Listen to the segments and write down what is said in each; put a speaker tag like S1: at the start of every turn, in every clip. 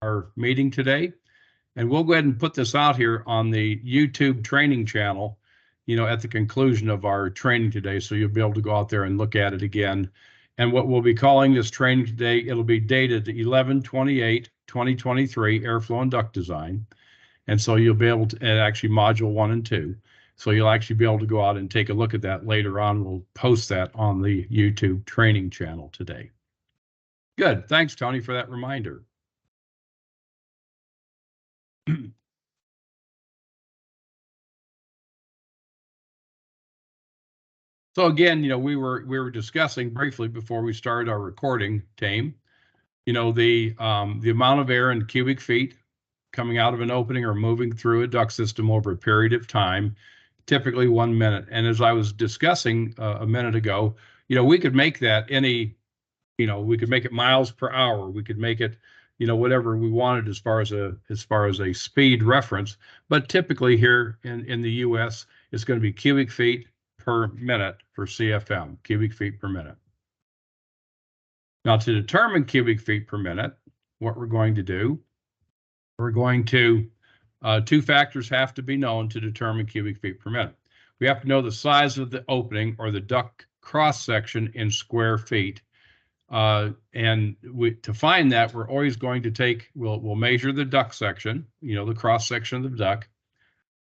S1: our meeting today. And we'll go ahead and put this out here on the YouTube training channel, at the conclusion of our training today. So you'll be able to go out there and look at it again. And what we'll be calling this training today, it'll be dated 11/28/2023, airflow and duct design. And so you'll be able to, and actually module 1 and 2. So you'll actually be able to go out and take a look at that later on. We'll post that on the YouTube training channel today. Good. Thanks, Tony, for that reminder. So again, we were discussing briefly before we started our recording, Tame, the amount of air in cubic feet coming out of an opening or moving through a duct system over a period of time, typically 1 minute. And as I was discussing a minute ago, we could make that we could make it miles per hour. We could make it, whatever we wanted as far as a speed reference. But typically here in the U.S., it's going to be cubic feet per minute for CFM, cubic feet per minute. Now, to determine cubic feet per minute, what we're going to do, we're going to, two factors have to be known to determine cubic feet per minute. We have to know the size of the opening or the duct cross section in square feet. To find that, we're always going to we'll measure the duct section, the cross section of the duct,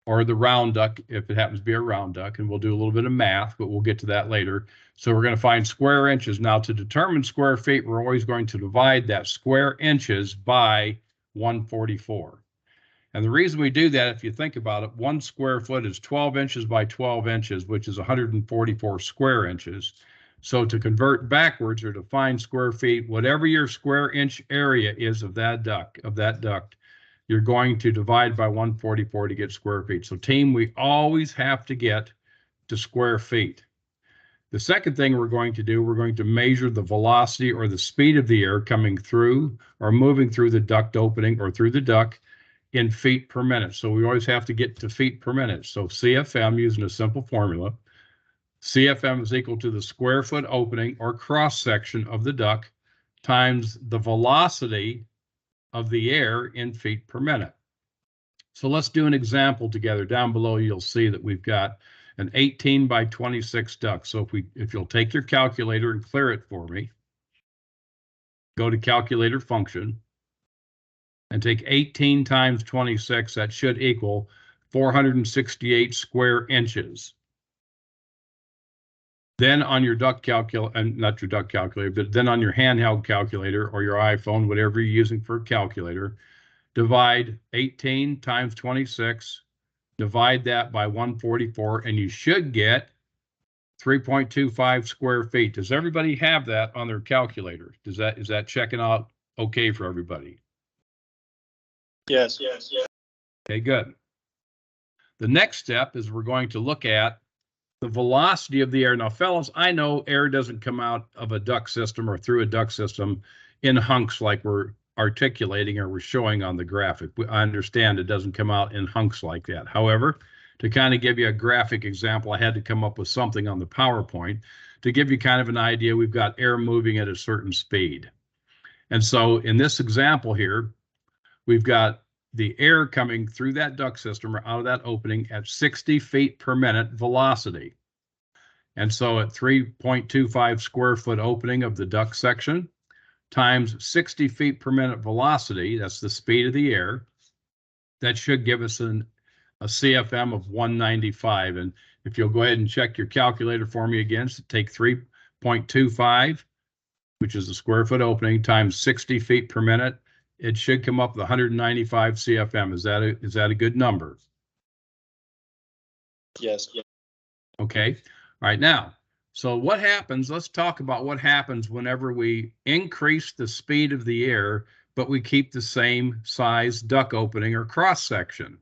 S1: or the round duct, if it happens to be a round duct, and we'll do a little bit of math, but we'll get to that later. So we're going to find square inches. Now, to determine square feet, we're always going to divide that square inches by 144. And the reason we do that, if you think about it, 1 square foot is 12 inches by 12 inches, which is 144 square inches. So to convert backwards or to find square feet, whatever your square inch area is of that duct, you're going to divide by 144 to get square feet. So team, we always have to get to square feet. The second thing we're going to do, we're going to measure the velocity or the speed of the air coming through or moving through the duct opening or through the duct in feet per minute. So we always have to get to feet per minute. So CFM, using a simple formula, CFM is equal to the square foot opening or cross section of the duct times the velocity of the air in feet per minute. So let's do an example together. Down below, you'll see that we've got an 18 by 26 duct. So if you'll take your calculator and clear it for me, go to calculator function and take 18 times 26, that should equal 468 square inches. Then on your duct calculator, not your duct calculator, but then on your handheld calculator or your iPhone, whatever you're using for a calculator, divide 18 times 26, divide that by 144, and you should get 3.25 square feet. Does everybody have that on their calculator? Is that checking out okay for everybody?
S2: Yes.
S1: Okay, good. The next step is we're going to look at the velocity of the air. Now, fellas, I know air doesn't come out of a duct system or through a duct system in hunks like we're articulating or we're showing on the graphic. I understand it doesn't come out in hunks like that. However, to kind of give you a graphic example, I had to come up with something on the PowerPoint to give you kind of an idea. We've got air moving at a certain speed. And so in this example here, we've got the air coming through that duct system or out of that opening at 60 feet per minute velocity. And so at 3.25 square foot opening of the duct section times 60 feet per minute velocity, that's the speed of the air, that should give us a CFM of 195. And if you'll go ahead and check your calculator for me again, so take 3.25, which is the square foot opening, times 60 feet per minute, it should come up with 195 CFM. Is that a good number?
S2: Yes.
S1: Okay. All right. Now, so what happens? Let's talk about what happens whenever we increase the speed of the air, but we keep the same size duct opening or cross section.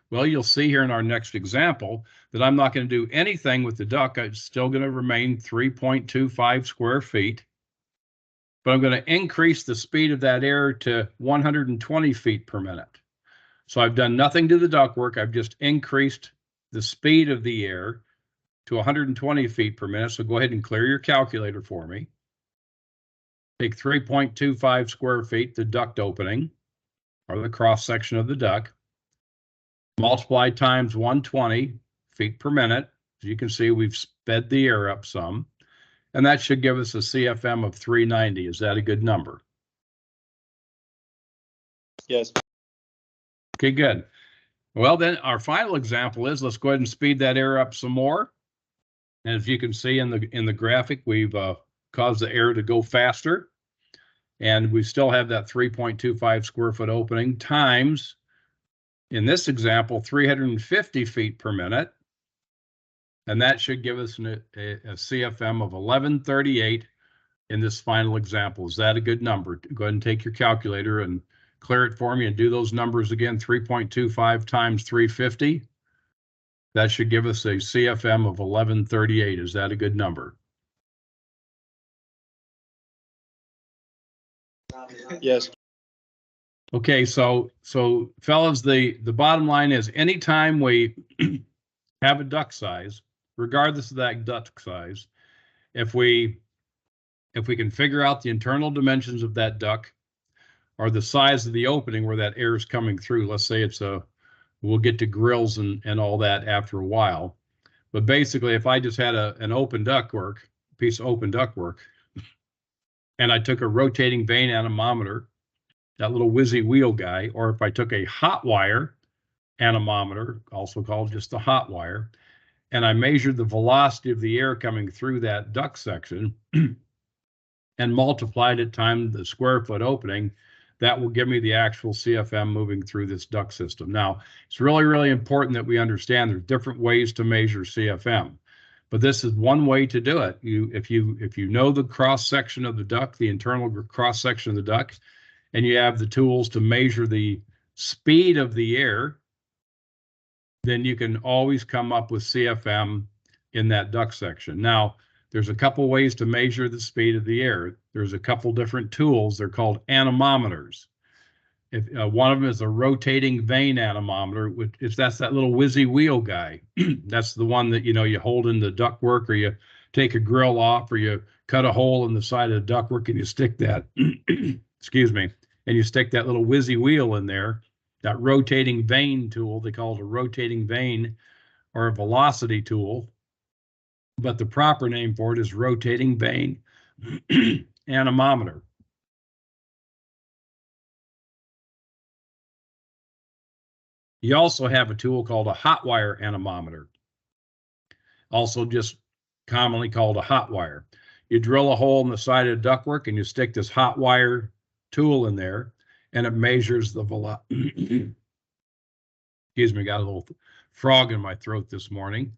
S1: Well, you'll see here in our next example that I'm not going to do anything with the duct. It's still going to remain 3.25 square feet. But I'm going to increase the speed of that air to 120 feet per minute. So I've done nothing to the ductwork. I've just increased the speed of the air to 120 feet per minute. So go ahead and clear your calculator for me. Take 3.25 square feet, the duct opening, or the cross section of the duct, multiply times 120 feet per minute. As you can see, we've sped the air up some, and that should give us a CFM of 390. Is that a good number?
S2: Yes.
S1: Okay, good. Well, then our final example is, let's go ahead and speed that air up some more. And as you can see in the graphic, we've caused the air to go faster. And we still have that 3.25 square foot opening times, in this example, 350 feet per minute. And that should give us a CFM of 1138 in this final example. Is that a good number? Go ahead and take your calculator and clear it for me and do those numbers again. 3.25 times 350. That should give us a CFM of 1138. Is that a good number?
S2: Yes.
S1: Okay, so fellas, the bottom line is, anytime we have a duct size, regardless of that duct size, if we can figure out the internal dimensions of that duct or the size of the opening where that air is coming through, let's say we'll get to grills and all that after a while. But basically, if I just had an open ductwork, piece of open ductwork, and I took a rotating vane anemometer, that little whizzy wheel guy, or if I took a hot wire anemometer, also called just the hot wire, and I measured the velocity of the air coming through that duct section and multiplied it times the square foot opening, that will give me the actual CFM moving through this duct system. Now, it's really, really important that we understand there's different ways to measure CFM, but this is one way to do it. If you know the cross section of the duct, the internal cross section of the duct, and you have the tools to measure the speed of the air, then you can always come up with CFM in that duct section. Now, there's a couple ways to measure the speed of the air. There's a couple different tools. They're called anemometers. One of them is a rotating vane anemometer, that's that little whizzy wheel guy. That's the one that you hold in the ductwork, or you take a grill off, or you cut a hole in the side of the ductwork and you stick that, excuse me, and you stick that little whizzy wheel in there. That rotating vane tool, they call it a rotating vane or a velocity tool, but the proper name for it is rotating vane anemometer. You also have a tool called a hot wire anemometer, also just commonly called a hot wire. You drill a hole in the side of the ductwork and you stick this hot wire tool in there, and it measures the velocity. Excuse me, got a little frog in my throat this morning.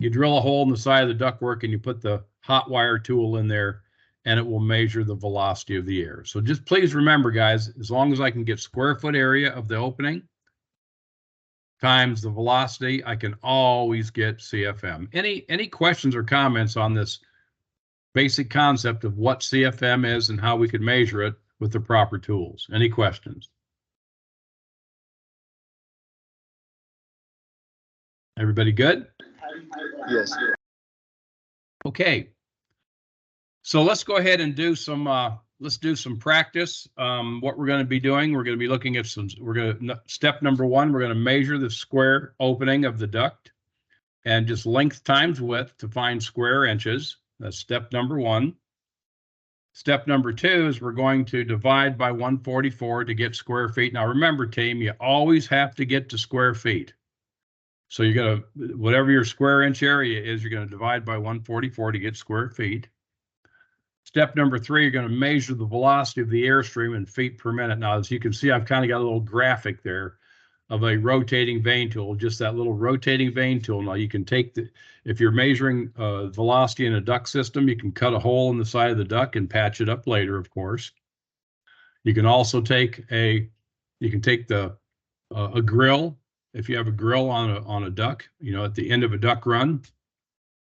S1: You drill a hole in the side of the ductwork and you put the hot wire tool in there, and it will measure the velocity of the air. So just please remember, guys, as long as I can get square foot area of the opening times the velocity, I can always get CFM. Any questions or comments on this basic concept of what CFM is and how we could measure it with the proper tools? Any questions? Everybody good?
S2: Yes.
S1: Okay. So let's go ahead and do some practice. What we're going to be doing, we're going to be looking at step number one, we're going to measure the square opening of the duct and just length times width to find square inches. That's step number one. Step number two is we're going to divide by 144 to get square feet. Now remember, team, you always have to get to square feet. So you're going to, whatever your square inch area is, you're going to divide by 144 to get square feet. Step number three, you're going to measure the velocity of the airstream in feet per minute. Now, as you can see, I've kind of got a little graphic there of a rotating vane tool, just that little rotating vane tool. Now, you can take if you're measuring velocity in a duct system, you can cut a hole in the side of the duct and patch it up later, of course. You can also take a grill. If you have a grill on a duct, at the end of a duct run,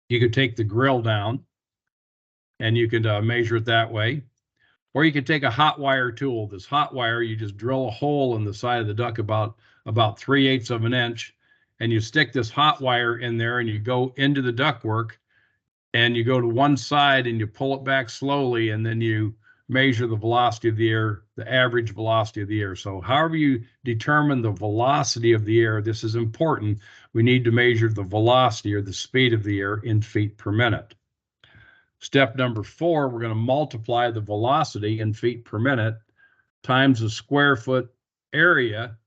S1: you could take the grill down and you can measure it that way. Or you can take a hot wire tool. This hot wire, you just drill a hole in the side of the duct about 3/8 of an inch, and you stick this hot wire in there, and you go into the ductwork, and you go to one side and you pull it back slowly, and then you measure the velocity of the air, the average velocity of the air. So however you determine the velocity of the air, this is important. We need to measure the velocity or the speed of the air in feet per minute. Step number 4, we're going to multiply the velocity in feet per minute times the square foot area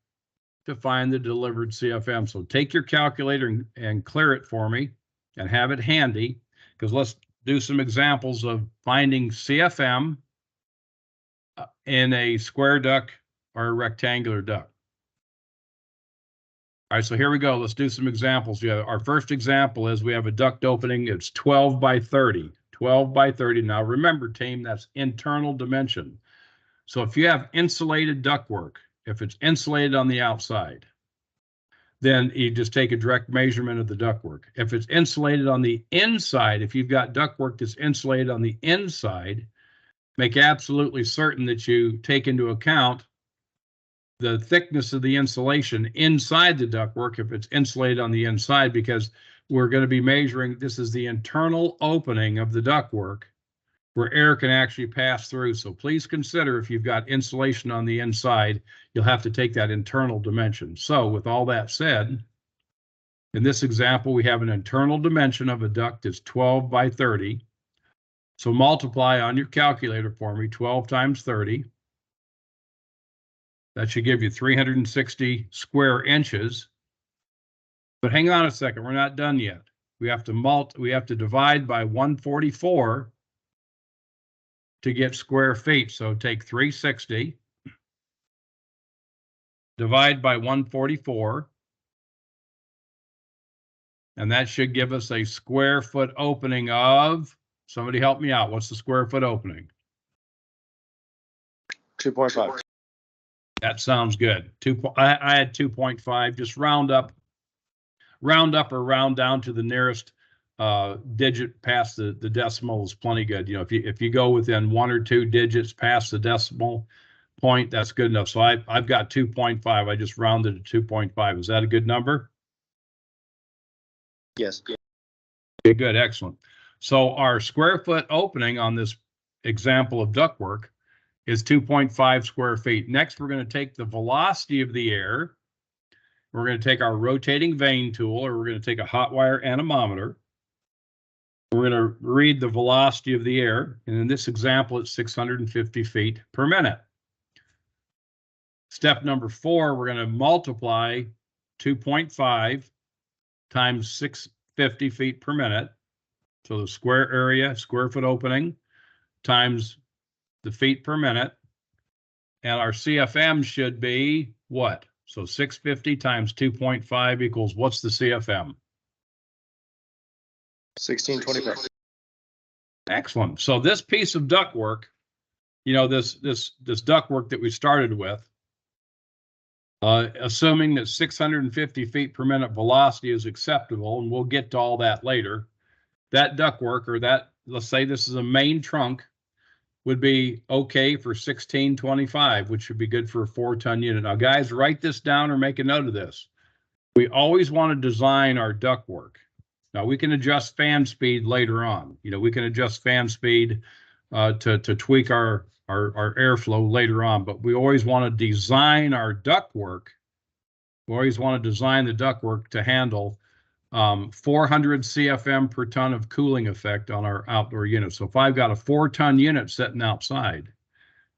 S1: to find the delivered CFM. So take your calculator and clear it for me and have it handy, because let's do some examples of finding CFM in a square duct or a rectangular duct. All right, so here we go. Let's do some examples. Yeah, our first example is we have a duct opening. It's 12 by 30. 12 by 30. Now remember, team, that's internal dimension. So if you have insulated ductwork, if it's insulated on the outside, then you just take a direct measurement of the ductwork. If it's insulated on the inside, if you've got ductwork that's insulated on the inside, make absolutely certain that you take into account the thickness of the insulation inside the ductwork if it's insulated on the inside, because we're going to be measuring, this is the internal opening of the ductwork where air can actually pass through. So please consider, if you've got insulation on the inside, you'll have to take that internal dimension. So with all that said, in this example, we have an internal dimension of a duct that's 12 by 30. So multiply on your calculator for me, 12 times 30. That should give you 360 square inches. But hang on a second, we're not done yet. We have to divide by 144 to get square feet. So take 360, divide by 144, and that should give us a square foot opening of, somebody help me out, what's the square foot opening?
S2: 2.5.
S1: That sounds good. I had 2.5, just round up or round down to the nearest digit past the decimal is plenty good. You know, if you go within 1 or 2 digits past the decimal point, that's good enough. So I've got 2.5. I just rounded to 2.5. Is that a good number?
S2: Yes.
S1: Okay, good, excellent. So our square foot opening on this example of ductwork is 2.5 square feet. Next, we're going to take the velocity of the air. We're going to take our rotating vane tool, or we're going to take a hot wire anemometer. We're going to read the velocity of the air, and in this example, it's 650 feet per minute. Step number 4, we're going to multiply 2.5 times 650 feet per minute. So the square area, square foot opening, times the feet per minute. And our CFM should be what? So 650 times 2.5 equals, what's the CFM?
S2: 1625.
S1: Excellent. So this piece of ductwork, you know, this ductwork that we started with, assuming that 650 feet per minute velocity is acceptable, and we'll get to all that later, that ductwork, or that, let's say this is a main trunk, would be okay for 1625, which would be good for a 4-ton unit. Now, guys, write this down or make a note of this. We always want to design our ductwork. Now, we can adjust fan speed later on. You know, we can adjust fan speed to tweak our airflow later on, but we always want to design our ductwork. We always want to design the ductwork to handle 400 CFM per ton of cooling effect on our outdoor unit. So if I've got a 4-ton unit sitting outside,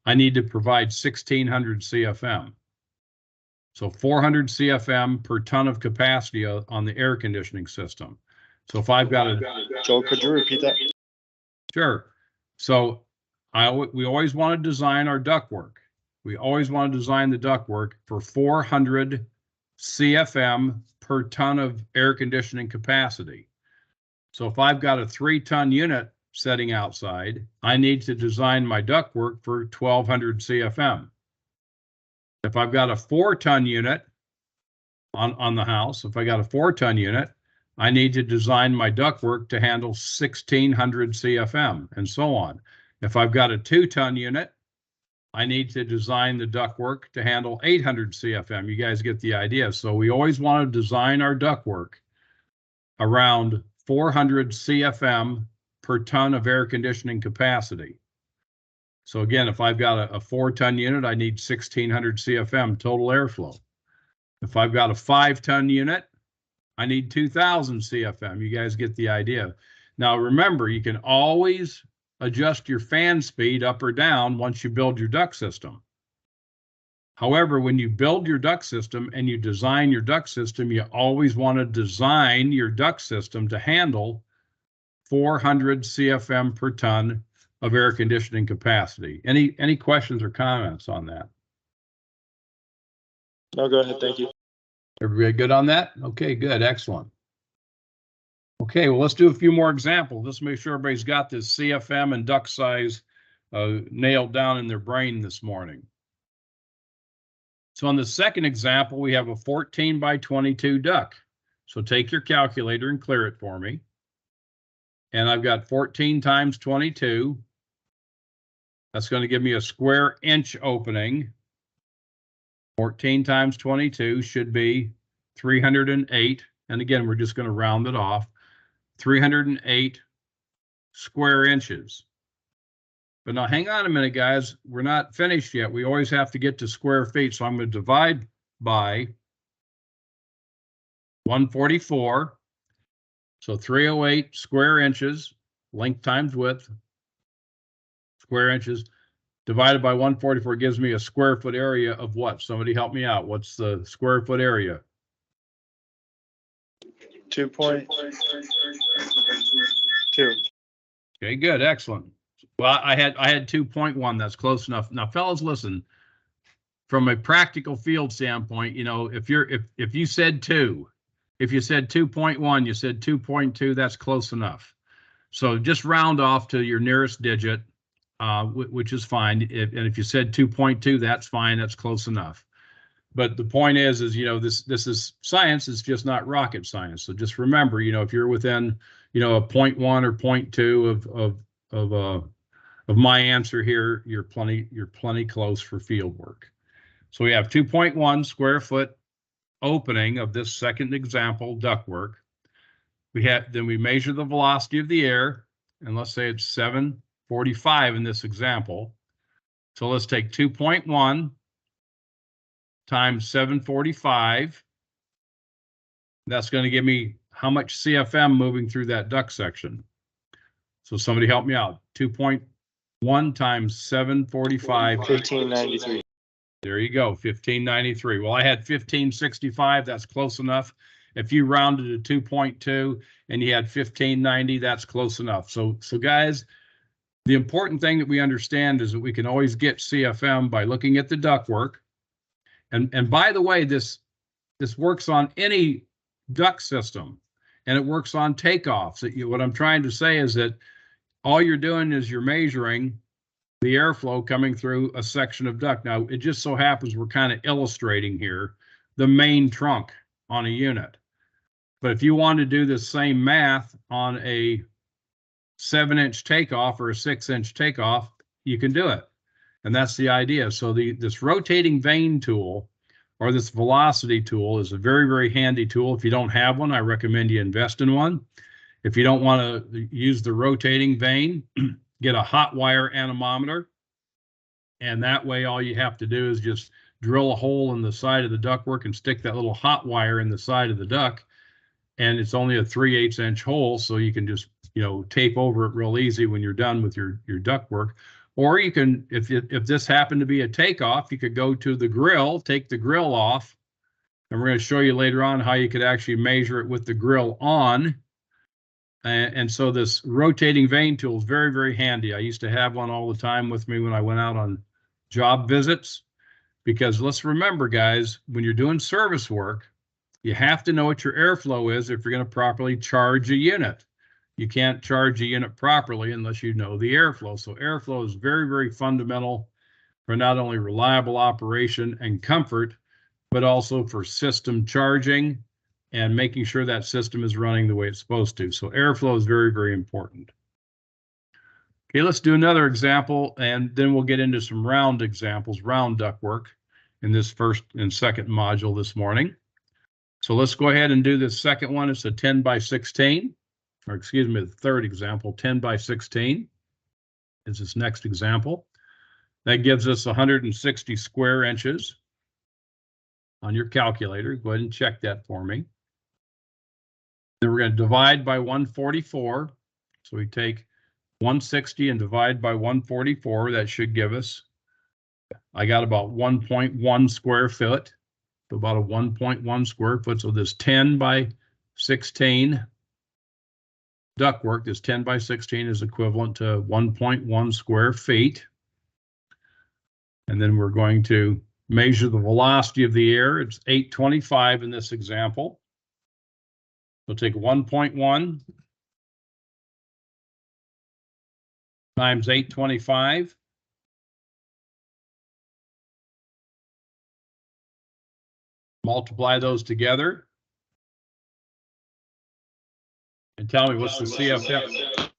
S1: I need to provide 1600 CFM. So 400 CFM per ton of capacity on the air conditioning system. So if I've got a...
S2: Joe, could you repeat that?
S1: Sure. So we always want to design our ductwork. We always want to design the ductwork for 400 CFM per ton of air conditioning capacity. So if I've got a 3-ton unit sitting outside, I need to design my ductwork for 1200 CFM. If I've got a 4-ton unit on the house, if I got a 4-ton unit, I need to design my ductwork to handle 1600 CFM, and so on. If I've got a 2-ton unit, I need to design the ductwork to handle 800 CFM. You guys get the idea. So we always want to design our ductwork around 400 CFM per ton of air conditioning capacity. So again, if I've got a 4-ton unit, I need 1,600 CFM total airflow. If I've got a 5-ton unit, I need 2,000 CFM. You guys get the idea. Now remember, you can always adjust your fan speed up or down once you build your duct system. However, when you build your duct system and you design your duct system, you always want to design your duct system to handle 400 CFM per ton of air conditioning capacity. Any questions or comments on that?
S2: No, go ahead. Thank you.
S1: Everybody good on that? Okay, good. Excellent. Okay, well, let's do a few more examples. Let's make sure everybody's got this CFM and duct size nailed down in their brain this morning. So on the second example, we have a 14 by 22 duct. So take your calculator and clear it for me. And I've got 14 times 22. That's going to give me a square inch opening. 14 times 22 should be 308. And again, we're just going to round it off. 308 square inches. But now hang on a minute, guys. We're not finished yet. We always have to get to square feet. So I'm going to divide by 144. So 308 square inches, length times width, square inches, divided by 144 gives me a square foot area of what? Somebody help me out. What's the square foot area?
S2: 2.2.
S1: Okay, good, excellent. Well, I had 2.1. That's close enough. Now, fellas, listen. From a practical field standpoint, you know, if you said 2, if you said 2.1, you said 2.2, that's close enough. So just round off to your nearest digit, which is fine. And if you said 2.2, that's fine. That's close enough. But the point is you know, this is science. It's just not rocket science. So just remember, you know, if you're within, you know, a 0.1 or 0.2 of my answer here, you're plenty close for field work. So we have 2.1 square foot opening of this second example ductwork. Then we measure the velocity of the air, and let's say it's 745 in this example. So let's take 2.1 times 745. That's going to give me how much CFM moving through that duct section. So somebody help me out. 2.1 times 745.
S2: 1593.
S1: There you go, 1593. Well, I had 1565. That's close enough. If you rounded to 2.2 and you had 1590, that's close enough. So guys, the important thing that we understand is that we can always get CFM by looking at the ductwork. And by the way, this works on any duct system, and it works on takeoffs. What I'm trying to say is that all you're doing is you're measuring the airflow coming through a section of duct. Now, it just so happens we're kind of illustrating here the main trunk on a unit. But if you want to do the same math on a 7-inch takeoff or a 6-inch takeoff, you can do it. And that's the idea. So this rotating vane tool or this velocity tool is a very, very handy tool. If you don't have one, I recommend you invest in one. If you don't want to use the rotating vane, get a hot wire anemometer. And that way, all you have to do is just drill a hole in the side of the ductwork and stick that little hot wire in the side of the duct. And it's only a 3/8 inch hole, so you can just, you know, tape over it real easy when you're done with your ductwork. Or you can, if this happened to be a takeoff, you could go to the grill, take the grill off, and we're going to show you later on how you could actually measure it with the grill on. And so this rotating vane tool is very, very handy. I used to have one all the time with me when I went out on job visits, because let's remember, guys, when you're doing service work, you have to know what your airflow is if you're going to properly charge a unit. You can't charge a unit properly unless you know the airflow. So airflow is very, very fundamental for not only reliable operation and comfort, but also for system charging and making sure that system is running the way it's supposed to. So airflow is very, very important. Okay, let's do another example, and then we'll get into some round examples, round ductwork in this first and second module this morning. So let's go ahead and do this second one. It's a 10 by 16, or excuse me, the third example, 10 by 16 is this next example. That gives us 160 square inches on your calculator. Go ahead and check that for me. Then we're going to divide by 144. So we take 160 and divide by 144. That should give us, I got about 1.1 square foot. So about a 1.1 square foot. So this 10 by 16 ductwork, this 10 by 16 is equivalent to 1.1 square feet. And then we're going to measure the velocity of the air. It's 825 in this example. So take 1.1 times 825. Multiply those together. And tell me what's the CFM?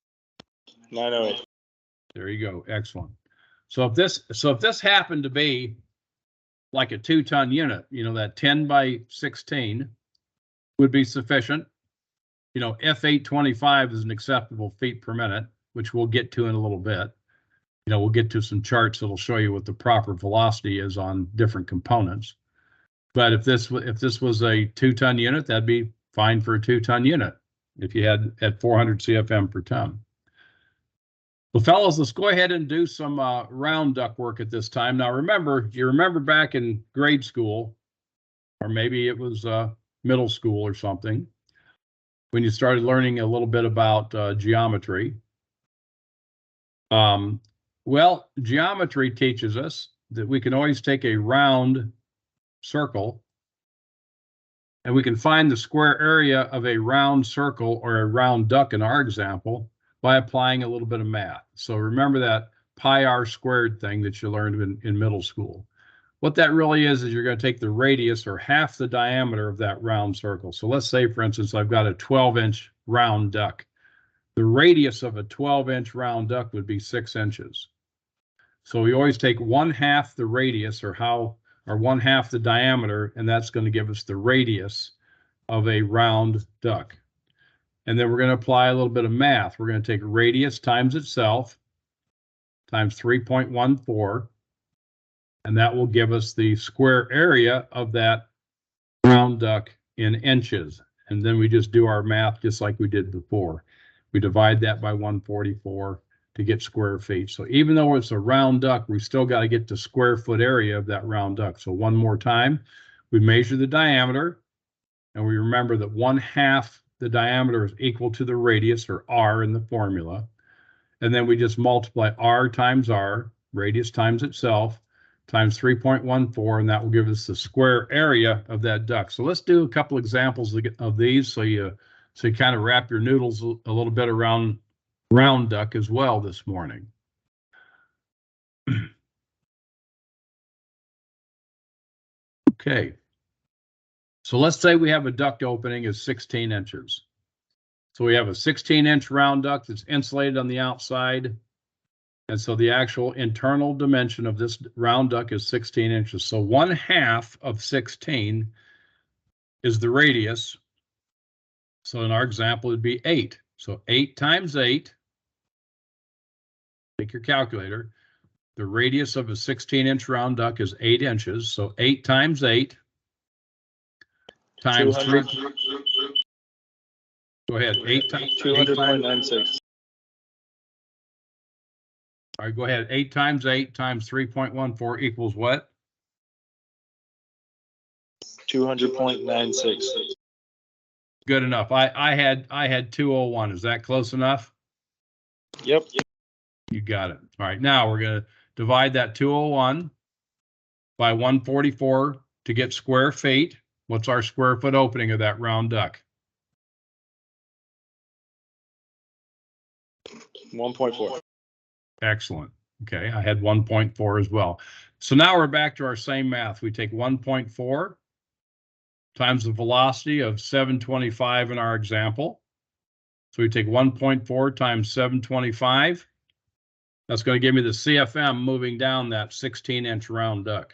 S2: 908.
S1: There you go. Excellent. So if this happened to be like a 2-ton unit, that 10 by 16 would be sufficient. F825 is an acceptable feet per minute, which we'll get to in a little bit. We'll get to some charts that'll show you what the proper velocity is on different components. But if this was a 2-ton unit, that'd be fine for a 2-ton unit if you had at 400 CFM per ton. Well, fellows, let's go ahead and do some round duct work at this time. Now, you remember back in grade school, or maybe it was middle school or something, when you started learning a little bit about geometry. Well, geometry teaches us that we can always take a round circle and we can find the square area of a round circle or a round duct in our example by applying a little bit of math. So remember that pi r squared thing that you learned in middle school. What that really is you're going to take the radius or half the diameter of that round circle. So let's say, for instance, I've got a 12-inch round duct. The radius of a 12-inch round duct would be 6 inches. So we always take 1/2 the radius or 1/2 the diameter, and that's going to give us the radius of a round duct. And then we're going to apply a little bit of math. We're going to take radius times itself times 3.14, and that will give us the square area of that round duct in inches. And then we just do our math just like we did before. We divide that by 144 to get square feet. So even though it's a round duct, we still got to get the square foot area of that round duct. So one more time, we measure the diameter, and we remember that 1/2 the diameter is equal to the radius, or r in the formula. And then we just multiply r times r, radius times itself, times 3.14, and that will give us the square area of that duct. So let's do a couple examples of these so you kind of wrap your noodles a little bit around round duct as well this morning. Okay. So let's say we have a duct opening is 16 inches. So we have a 16-inch round duct that's insulated on the outside. And so the actual internal dimension of this round duct is 16 inches. So 1/2 of 16 is the radius. So in our example, it'd be 8. So 8 times 8, take your calculator. The radius of a 16-inch round duct is 8 inches. So 8 times 8 times 3. Go ahead. 8 times
S2: 200.96.
S1: All right, go ahead. 8 times 8 times 3.14 equals what?
S2: 200.96.
S1: Good enough. I had 201. Is that close enough?
S2: Yep.
S1: You got it. All right, now we're going to divide that 201 by 144 to get square feet. What's our square foot opening of that round duct?
S2: 1.4.
S1: Excellent. Okay, I had 1.4 as well. So now we're back to our same math. We take 1.4 times the velocity of 725 in our example. So we take 1.4 times 725. That's going to give me the CFM moving down that 16-inch round duct.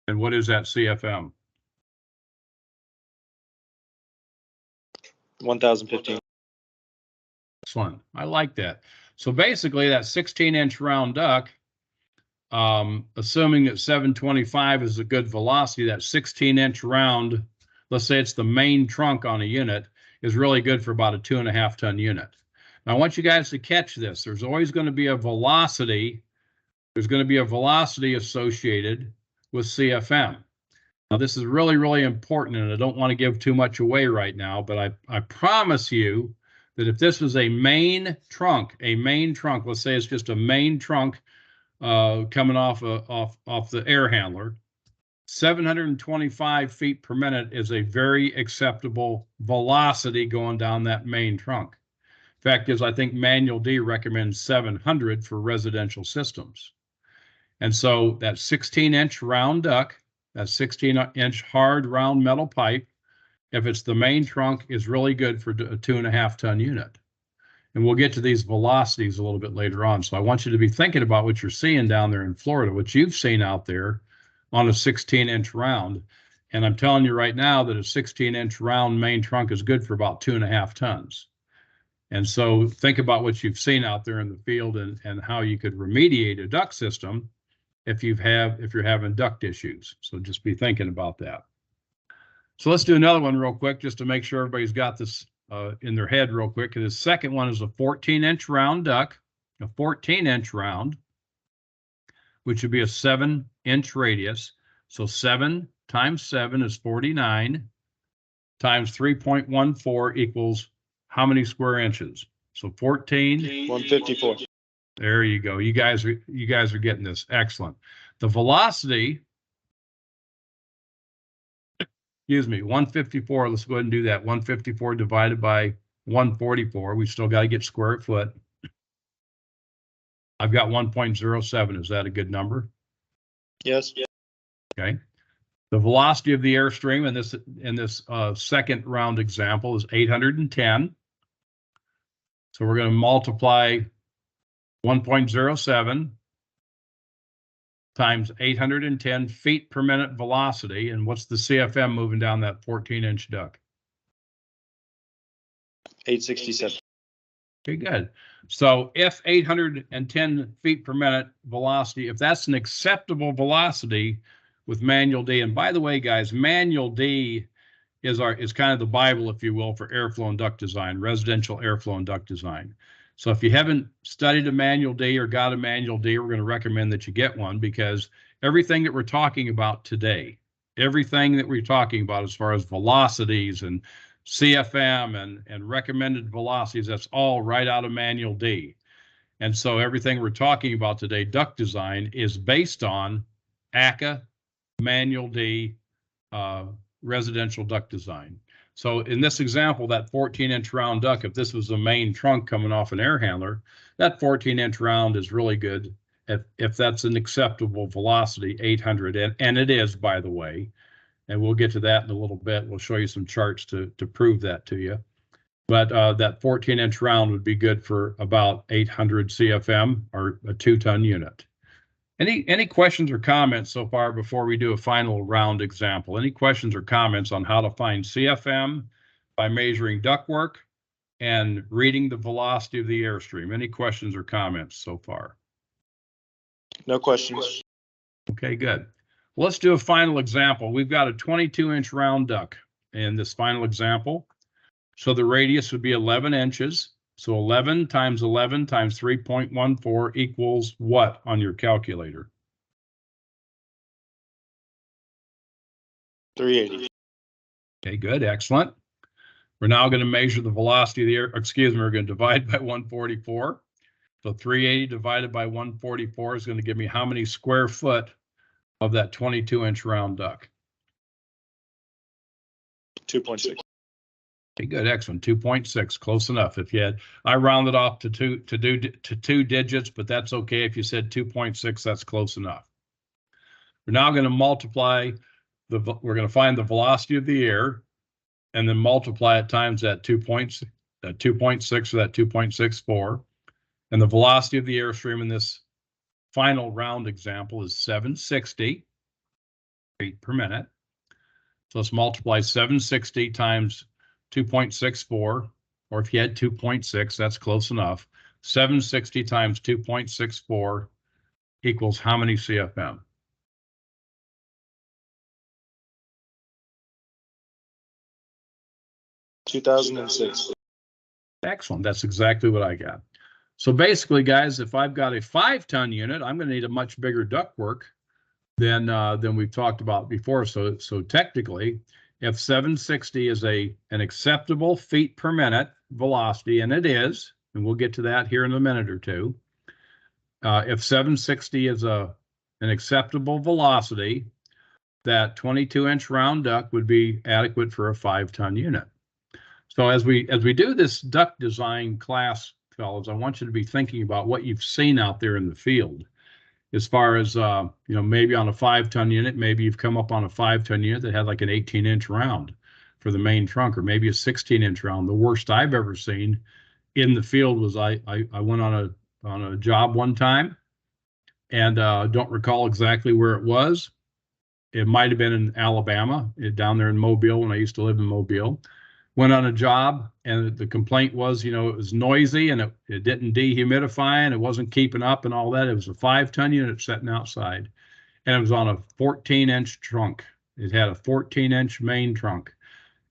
S1: And what is that CFM?
S2: 1,015.
S1: Excellent. I like that. So basically that 16-inch round duct assuming that 725 is a good velocity, that 16-inch round, let's say it's the main trunk on a unit, is really good for about a 2.5-ton unit. Now, I want you guys to catch this. There's always going to be a velocity. There's going to be a velocity associated with CFM. Now, this is really, really important, and I don't want to give too much away right now, but I promise you that if this was a main trunk, let's say it's just a main trunk coming off the air handler, 725 feet per minute is a very acceptable velocity going down that main trunk. Fact is, I think Manual D recommends 700 for residential systems. And so that 16-inch round duct, that 16-inch hard round metal pipe, if it's the main trunk, is really good for a 2.5-ton unit. And we'll get to these velocities a little bit later on. So I want you to be thinking about what you're seeing down there in Florida, what you've seen out there on a 16-inch round. And I'm telling you right now that a 16-inch round main trunk is good for about 2.5 tons. And so think about what you've seen out there in the field and how you could remediate a duct system if you're having duct issues. So just be thinking about that. So let's do another one real quick just to make sure everybody's got this in their head real quick. The second one is a 14-inch round duct, a 14-inch round, which would be a 7-inch radius. So 7 times 7 is 49 times 3.14 equals how many square inches? So 14.
S2: 154.
S1: There you go. You guys are getting this. Excellent. The velocity, excuse me, 154. Let's go ahead and do that. 154 divided by 144. We still got to get square foot. I've got 1.07. Is that a good number?
S2: Yes.
S1: Okay. The velocity of the airstream in this second round example is 810. So we're going to multiply 1.07 times 810 feet per minute velocity. And what's the CFM moving down that 14-inch duct?
S2: 867.
S1: Okay, good. So if 810 feet per minute velocity, if that's an acceptable velocity with Manual D, and by the way, guys, Manual D is kind of the Bible, if you will, for airflow and duct design, residential airflow and duct design. So if you haven't studied a Manual D or got a Manual D, we're going to recommend that you get one, because everything that we're talking about today, everything that we're talking about as far as velocities and CFM and recommended velocities, that's all right out of Manual D. And so everything we're talking about today, duct design, is based on ACA, Manual D, residential duct design. So in this example, that 14-inch round duct, if this was the main trunk coming off an air handler, that 14-inch round is really good if that's an acceptable velocity, 800, and it is, by the way. And we'll get to that in a little bit. We'll show you some charts to prove that to you. But that 14-inch round would be good for about 800 CFM, or a 2-ton unit. Any questions or comments so far before we do a final round example? Any questions or comments on how to find CFM by measuring ductwork and reading the velocity of the airstream? Any questions or comments so far?
S2: No questions.
S1: Okay, good. Well, let's do a final example. We've got a 22-inch round duct in this final example. So the radius would be 11 inches. So 11 times 11 times 3.14 equals what on your calculator?
S2: 380.
S1: Okay, good, excellent. We're now going to measure the velocity of the air, excuse me, we're going to divide by 144. So 380 divided by 144 is going to give me how many square foot of that 22-inch round duct?
S2: 2.6.
S1: Okay, good, excellent. 2.6, close enough. If you had, I rounded off to two digits, but that's okay. If you said 2.6, that's close enough. We're now going to multiply we're going to find the velocity of the air, and then multiply it times that 2.6 or that 2.64. And the velocity of the airstream in this final round example is 760 feet per minute. So let's multiply 760 times 2.64, or if you had 2.6, that's close enough. 760 times 2.64 equals how many CFM?
S2: $2,006.
S1: Excellent. That's exactly what I got. So basically, guys, if I've got a 5-ton unit, I'm going to need a much bigger ductwork than we've talked about before. So technically, if 760 is an acceptable feet per minute velocity, and it is, and we'll get to that here in a minute or two. If 760 is an acceptable velocity, that 22-inch round duct would be adequate for a 5-ton unit. So as we do this duct design class, fellas, I want you to be thinking about what you've seen out there in the field. As far as, maybe on a 5-ton unit, maybe you've come up on a 5-ton unit that had like an 18-inch round for the main trunk, or maybe a 16-inch round. The worst I've ever seen in the field was I went on a job one time, and don't recall exactly where it was. It might have been in Alabama, down there in Mobile, when I used to live in Mobile. Went on a job, and the complaint was, it was noisy, and it didn't dehumidify, and it wasn't keeping up and all that. It was a 5-ton unit sitting outside, and it was on a 14-inch trunk. It had a 14-inch main trunk.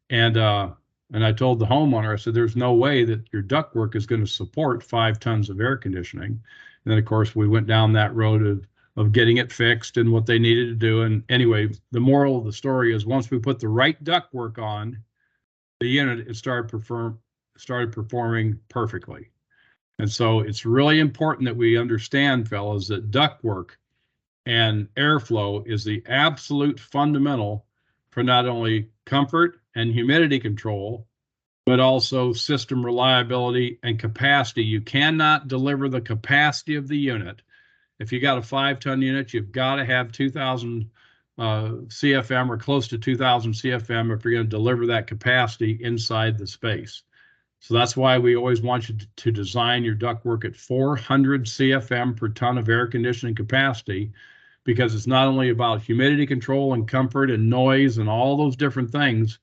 S1: And I told the homeowner, I said, there's no way that your ductwork is going to support 5 tons of air conditioning. And then, of course, we went down that road of getting it fixed and what they needed to do. And anyway, the moral of the story is once we put the right ductwork on the unit, it started performing perfectly. And so it's really important that we understand, fellas, that ductwork and airflow is the absolute fundamental for not only comfort and humidity control, but also system reliability and capacity. You cannot deliver the capacity of the unit. If you got a 5-ton unit, you've got to have 2,000 CFM or close to 2,000 CFM if you're going to deliver that capacity inside the space. So that's why we always want you to design your ductwork at 400 CFM per ton of air conditioning capacity, because it's not only about humidity control and comfort and noise and all those different things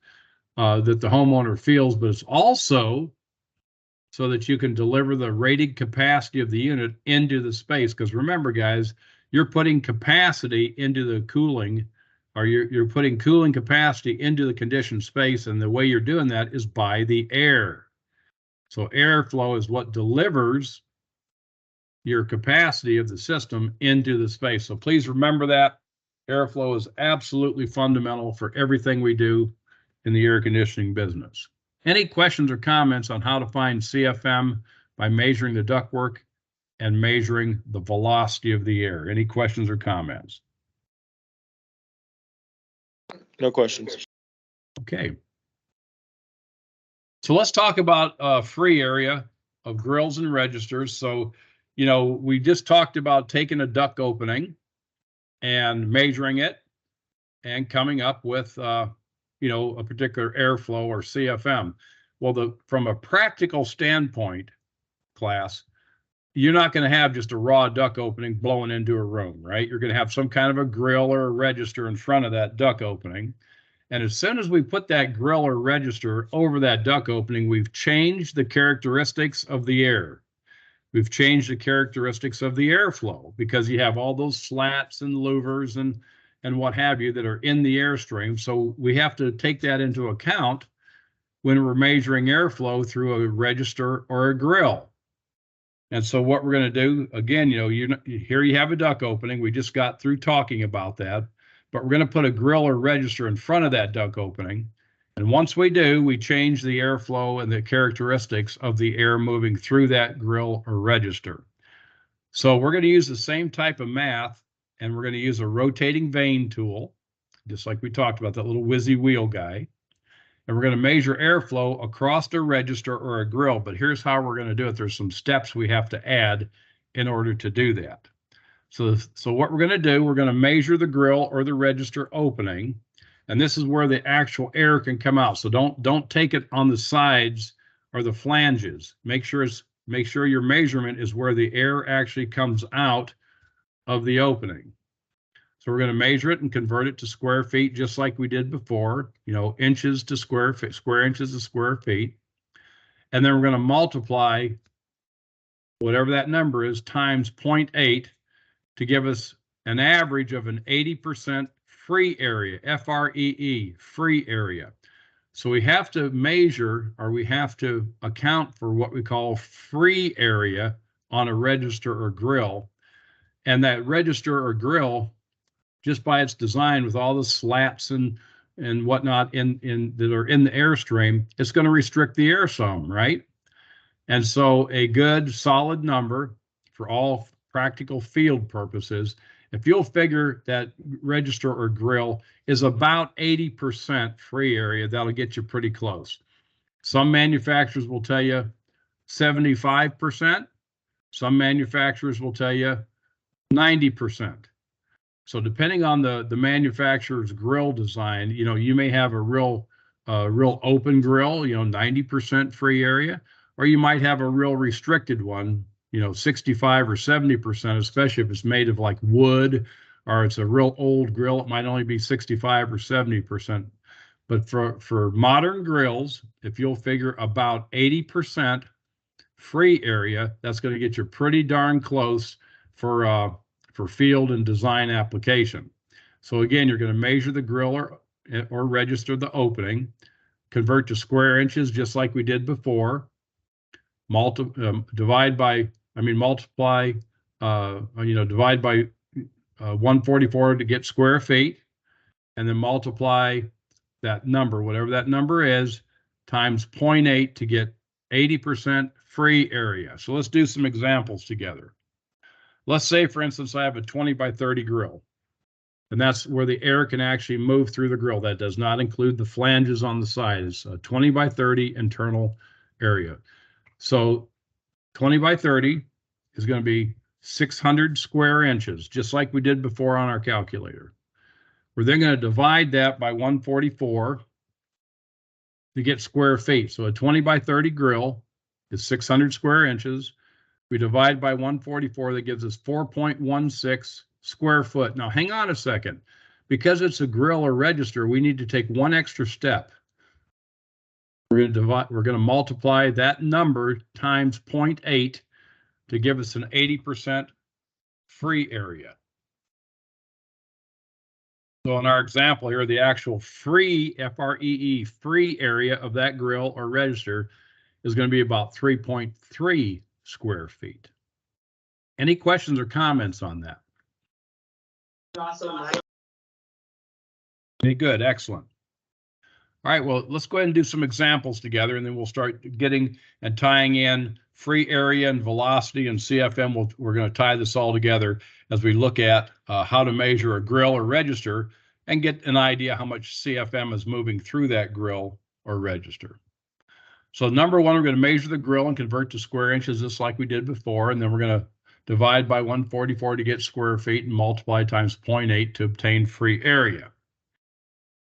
S1: that the homeowner feels, but it's also so that you can deliver the rated capacity of the unit into the space. Because remember, guys, you're putting capacity into the cooling, or you're putting cooling capacity into the conditioned space, and the way you're doing that is by the air. So airflow is what delivers your capacity of the system into the space. So please remember that airflow is absolutely fundamental for everything we do in the air conditioning business. Any questions or comments on how to find CFM by measuring the ductwork and measuring the velocity of the air? Any questions or comments?
S2: No questions.
S1: Okay. So let's talk about a free area of grills and registers. So, we just talked about taking a duct opening and measuring it and coming up with, a particular airflow or CFM. Well, from a practical standpoint, class, you're not going to have just a raw duct opening blowing into a room, right? You're going to have some kind of a grill or a register in front of that duct opening. And as soon as we put that grill or register over that duct opening, we've changed the characteristics of the air. We've changed the characteristics of the airflow, because you have all those slats and louvers and what have you that are in the airstream. So we have to take that into account when we're measuring airflow through a register or a grill. And so what we're going to do, again, here you have a duct opening. We just got through talking about that, but we're going to put a grill or register in front of that duct opening. And once we do, we change the airflow and the characteristics of the air moving through that grill or register. So we're going to use the same type of math, and we're going to use a rotating vane tool, just like we talked about, that little whizzy wheel guy. And we're going to measure airflow across a register or a grill. But here's how we're going to do it. There's some steps we have to add in order to do that. So what we're going to do, we're going to measure the grill or the register opening. And this is where the actual air can come out. So don't take it on the sides or the flanges. Make sure your measurement is where the air actually comes out of the opening. So we're going to measure it and convert it to square feet, just like we did before, inches to square inches to square feet. And then we're going to multiply whatever that number is times 0.8 to give us an average of an 80% free area, F-R-E-E, free area. So we have to measure, or we have to account for what we call free area on a register or grill. And that register or grill, just by its design with all the slats and whatnot that are in the airstream, it's going to restrict the air some, right? And so a good solid number for all practical field purposes, if you'll figure that register or grill is about 80% free area, that'll get you pretty close. Some manufacturers will tell you 75%. Some manufacturers will tell you 90%. So depending on the manufacturer's grill design, you may have a real open grill, 90% free area, or you might have a real restricted one, 65 or 70%, especially if it's made of like wood or it's a real old grill, it might only be 65 or 70%. But for modern grills, if you'll figure about 80% free area, that's going to get you pretty darn close for field and design application. So again, you're going to measure the grill or register the opening, convert to square inches just like we did before, divide by 144 to get square feet, and then multiply that number, whatever that number is, times 0.8 to get 80% free area. So let's do some examples together. Let's say, for instance, I have a 20 by 30 grill, and that's where the air can actually move through the grill. That does not include the flanges on the side. It's a 20 by 30 internal area. So 20 by 30 is going to be 600 square inches, just like we did before on our calculator. We're then going to divide that by 144 to get square feet. So a 20 by 30 grill is 600 square inches. We divide by 144, that gives us 4.16 square foot. Now, hang on a second. Because it's a grill or register, we need to take one extra step. We're going to multiply that number times 0.8 to give us an 80% free area. So in our example here, the actual free, F-R-E-E, free area of that grill or register is going to be about 3.3 square feet. Any questions or comments on that? Okay, good, excellent. All right, well, let's go ahead and do some examples together, and then we'll start getting and tying in free area and velocity and CFM. We're going to tie this all together as we look at how to measure a grill or register and get an idea how much CFM is moving through that grill or register. So number one, we're going to measure the grill and convert to square inches just like we did before, and then we're going to divide by 144 to get square feet and multiply times 0.8 to obtain free area.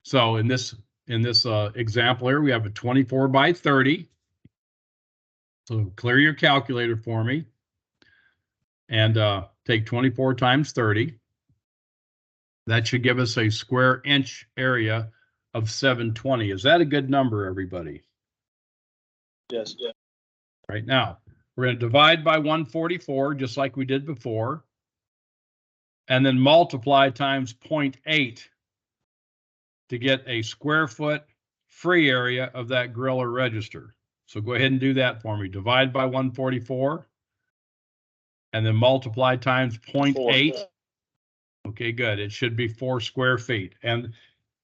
S1: So in this example here, we have a 24 by 30. So clear your calculator for me and take 24 times 30. That should give us a square inch area of 720. Is that a good number, everybody?
S2: Yes. Yeah.
S1: Right now, we're going to divide by 144, just like we did before, and then multiply times 0.8 to get a square foot free area of that grill or register. So go ahead and do that for me. Divide by 144, and then multiply times 0.8. Okay, good. It should be 4 square feet. And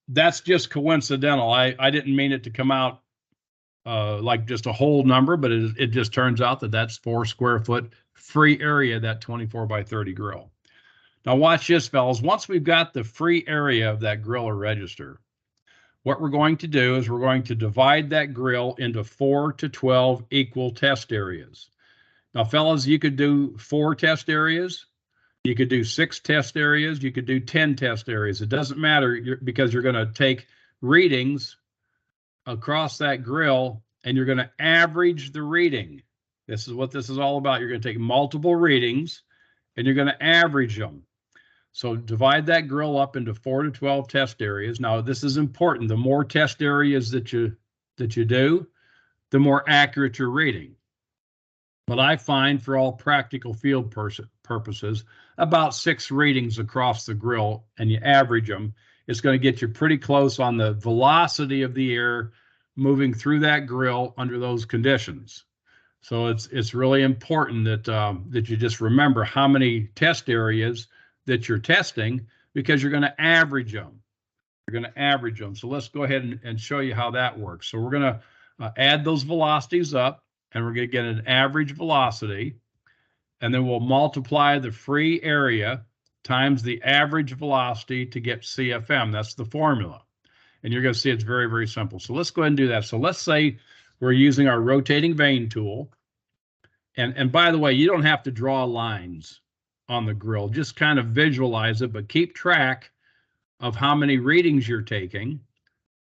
S1: that's just coincidental. I didn't mean it to come out like just a whole number, but it just turns out that that's 4 square foot free area, that 24 by 30 grill. Now watch this, fellas. Once we've got the free area of that grill or register, what we're going to do is we're going to divide that grill into 4 to 12 equal test areas. Now, fellas, you could do 4 test areas. You could do 6 test areas. You could do 10 test areas. It doesn't matter because you're going to take readings across that grill and you're going to average the reading. This is what this is all about. You're going to take multiple readings and you're going to average them. So divide that grill up into 4 to 12 test areas. Now, this is important. The more test areas that you do, the more accurate your reading. But I find for all practical field purposes, about 6 readings across the grill, and you average them, it's going to get you pretty close on the velocity of the air moving through that grill under those conditions. So it's really important that that you just remember how many test areas that you're testing, because you're going to average them. You're going to average them. So let's go ahead and show you how that works. So we're going to add those velocities up, and we're going to get an average velocity, and then we'll multiply the free area times the average velocity to get CFM. That's the formula. And you're going to see it's very, very simple. So let's go ahead and do that. So let's say we're using our rotating vane tool. And by the way, you don't have to draw lines on the grill. Just kind of visualize it, but keep track of how many readings you're taking,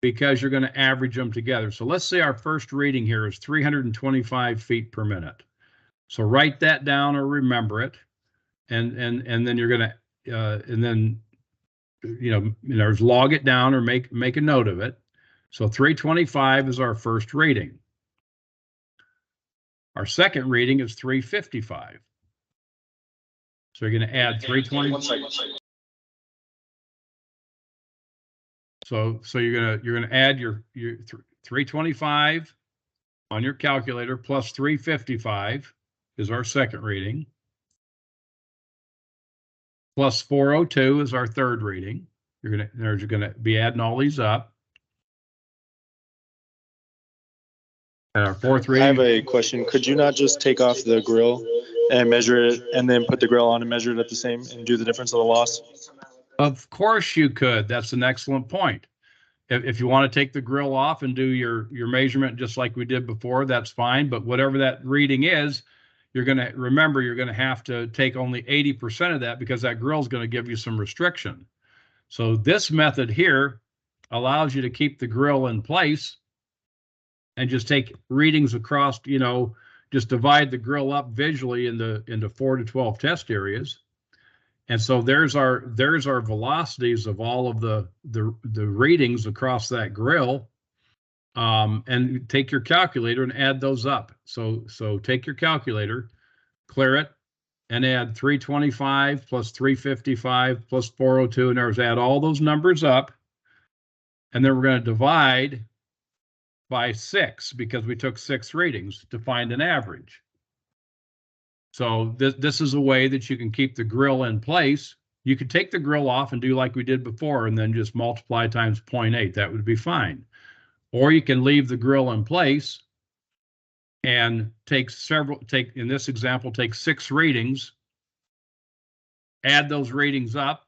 S1: because you're going to average them together. So let's say our first reading here is 325 feet per minute. So write that down or remember it, and then you're going to and then log it down or make a note of it. So 325 is our first reading. Our second reading is 355. So you're going to add 320. So you're going to add your 325 on your calculator plus 355 is our second reading, plus 402 is our third reading. You're going to be adding all these up. And our fourth reading.
S2: I have a question. Could you not just take off the grill and measure it, and then put the grill on and measure it at the same, and do the difference of the loss?
S1: Of course you could. That's an excellent point. If you want to take the grill off and do your measurement just like we did before, that's fine. But whatever that reading is, you're going to have to take only 80% of that, because that grill is going to give you some restriction. So this method here allows you to keep the grill in place and just take readings across, just divide the grill up visually into 4 to 12 test areas. And so there's our velocities of all of the readings across that grill. And take your calculator and add those up. So take your calculator, clear it, and add 325 plus 355 plus 402, and there's add all those numbers up. And then we're going to divide by 6, because we took 6 readings to find an average. So this is a way that you can keep the grill in place. You could take the grill off and do like we did before, and then just multiply times 0.8. That would be fine. Or you can leave the grill in place and in this example, take 6 readings, add those readings up,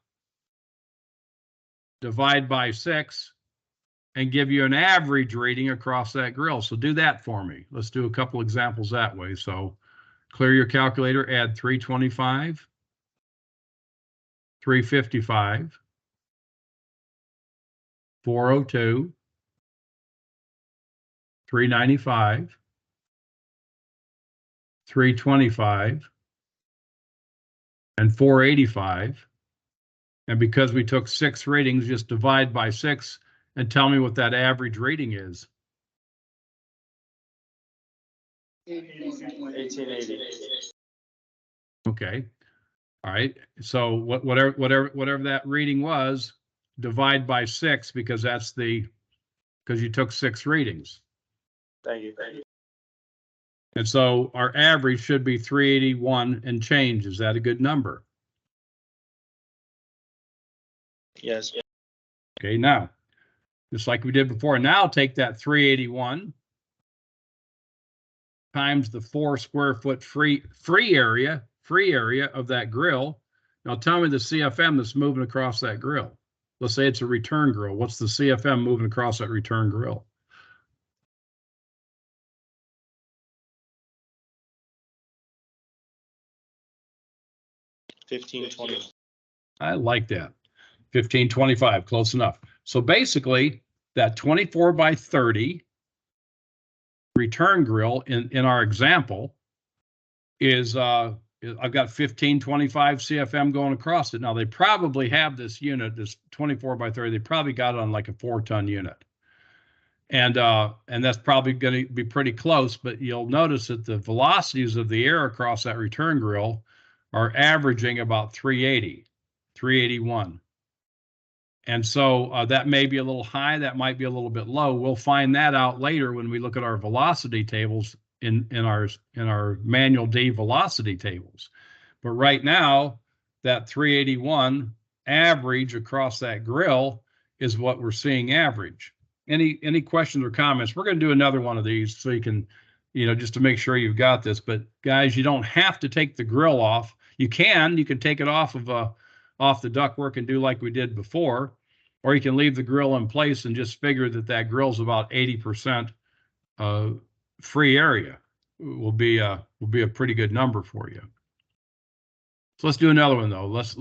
S1: divide by 6, and give you an average reading across that grill. So do that for me. Let's do a couple examples that way. So clear your calculator, add 325, 355, 402, 395, 325, and 485. And because we took 6 readings, just divide by 6 and tell me what that average rating is.
S2: 1880.
S1: Okay. All right. So whatever that reading was, divide by 6, because because you took 6 readings.
S2: Thank you.
S1: And so our average should be 381 and change. Is that a good number?
S2: Yes.
S1: Okay. Now, just like we did before, now take that 381 times the 4 square foot free area of that grill. Now tell me the CFM that's moving across that grill. Let's say it's a return grill. What's the CFM moving across that return grill?
S2: $15.20.
S1: I like that. 1525, close enough. So basically, that 24 by 30 return grill in our example is I've got 1525 CFM going across it. Now they probably have this unit, this 24 by 30. They probably got it on like a 4-ton unit. And that's probably going to be pretty close, but you'll notice that the velocities of the air across that return grill are averaging about 380, 381. And so that may be a little high, that might be a little bit low. We'll find that out later when we look at our velocity tables in our manual D velocity tables. But right now, that 381 average across that grill is what we're seeing average. Any questions or comments? We're going to do another one of these so you can, just to make sure you've got this. But guys, you don't have to take the grill off. You can take it off of off the ductwork and do like we did before, or you can leave the grill in place and just figure that grill's about 80% free area. Will be a pretty good number for you. So let's do another one though. Let's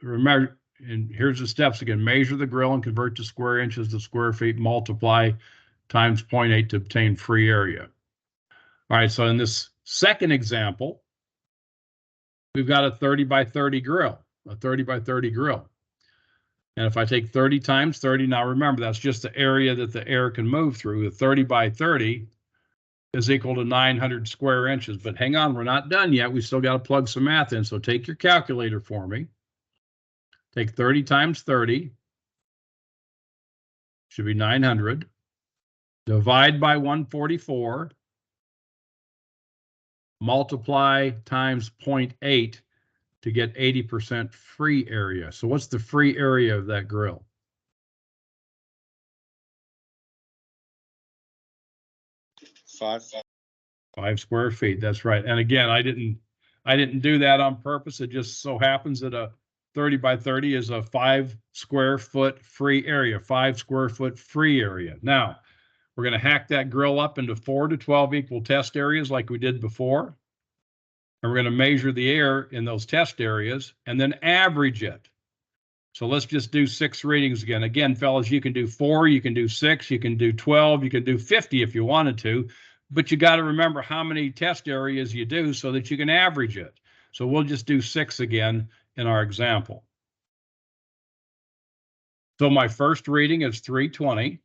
S1: remember, and here's the steps again. Measure the grill and convert to square inches to square feet, multiply times 0.8 to obtain free area. All right, so in this second example, we've got a 30 by 30 grill, a 30 by 30 grill. And if I take 30 times 30, now remember, that's just the area that the air can move through. The 30 by 30 is equal to 900 square inches. But hang on, we're not done yet. We still got to plug some math in. So take your calculator for me. Take 30 times 30. Should be 900. Divide by 144. Multiply times 0.8 to get 80% free area. So what's the free area of that grill? Five square feet. That's right. And again, I didn't do that on purpose. It just so happens that a 30 by 30 is a 5 square foot free area, 5 square foot free area. Now, we're going to hack that grill up into 4 to 12 equal test areas like we did before. And we're going to measure the air in those test areas and then average it. So let's just do 6 readings again. Again, fellas, you can do 4, you can do 6, you can do 12, you can do 50 if you wanted to, but you got to remember how many test areas you do so that you can average it. So we'll just do 6 again in our example. So my first reading is 320.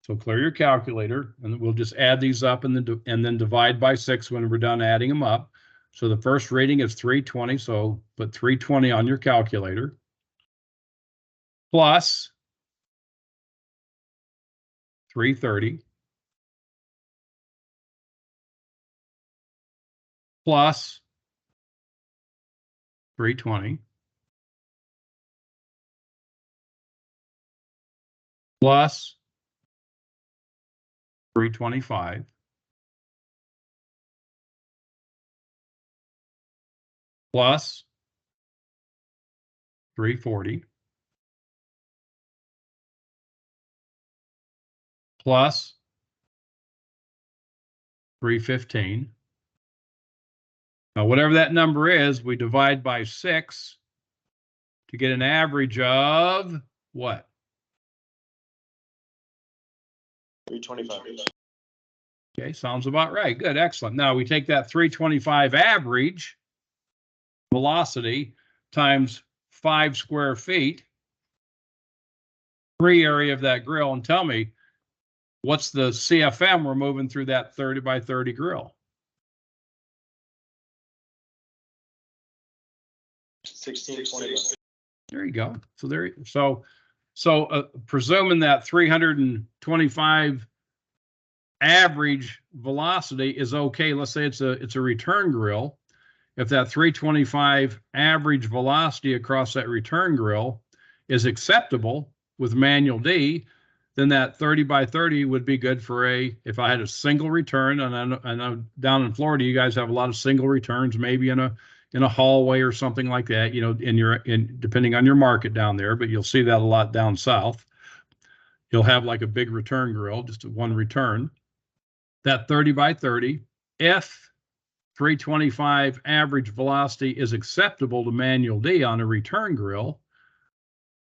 S1: So clear your calculator, and we'll just add these up and then divide by 6 when we're done adding them up. So the first reading is 320, so put 320 on your calculator. Plus 330. Plus 320. Plus 325. Plus 340. Plus 315. Now, whatever that number is, we divide by 6 to get an average of what?
S2: 325.
S1: Okay, sounds about right. Good, excellent. Now we take that 325 average velocity times 5 square feet, free area of that grill, and tell me what's the CFM we're moving through that 30 by 30 grill?
S2: 1620.
S1: There you go. So presuming that 325 average velocity is okay. Let's say it's a return grill. If that 325 average velocity across that return grill is acceptable with manual D, then that 30 by 30 would be good for if I had a single return, and I know down in Florida, you guys have a lot of single returns, maybe in a hallway or something like that, depending on your market down there, but you'll see that a lot down south. You'll have like a big return grill, just one return. That 30 by 30, if 325 average velocity is acceptable to manual D on a return grill,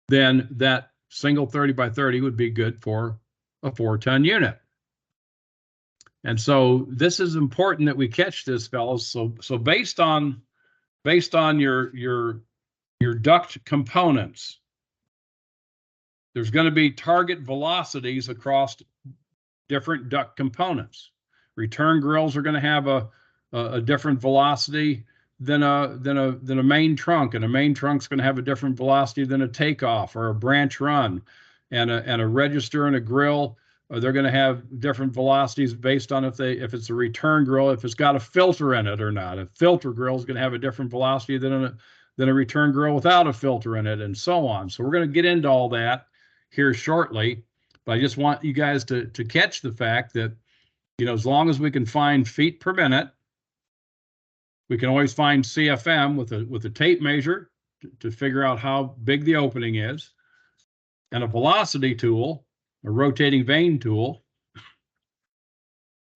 S1: then that single 30 by 30 would be good for a 4-ton unit. And so this is important that we catch this, fellas. So based on your duct components, there's going to be target velocities across different duct components. Return grills are going to have a different velocity than a main trunk, and a main trunk's going to have a different velocity than a takeoff or a branch run, and a register and a grill. They're going to have different velocities based on if it's a return grill, if it's got a filter in it or not. A filter grill is going to have a different velocity than a return grill without a filter in it, and so on. So we're going to get into all that here shortly, but I just want you guys to catch the fact that, you know, as long as we can find feet per minute, we can always find CFM with a tape measure to figure out how big the opening is, and a velocity tool, a rotating vane tool,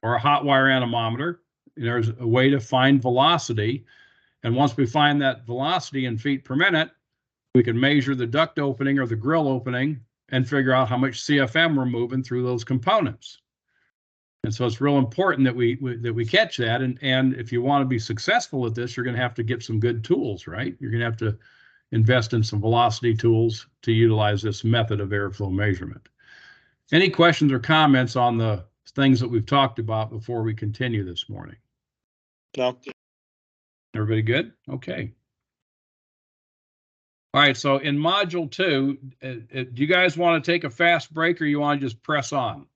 S1: or a hot wire anemometer. There's a way to find velocity. And once we find that velocity in feet per minute, we can measure the duct opening or the grill opening and figure out how much CFM we're moving through those components. And so it's real important that we catch that. And if you want to be successful at this, you're going to have to get some good tools, right? You're going to have to invest in some velocity tools to utilize this method of airflow measurement. Any questions or comments on the things that we've talked about before we continue this morning?
S2: No.
S1: Everybody good? Okay. All right, so in module 2, do you guys want to take a fast break, or you want to just press on?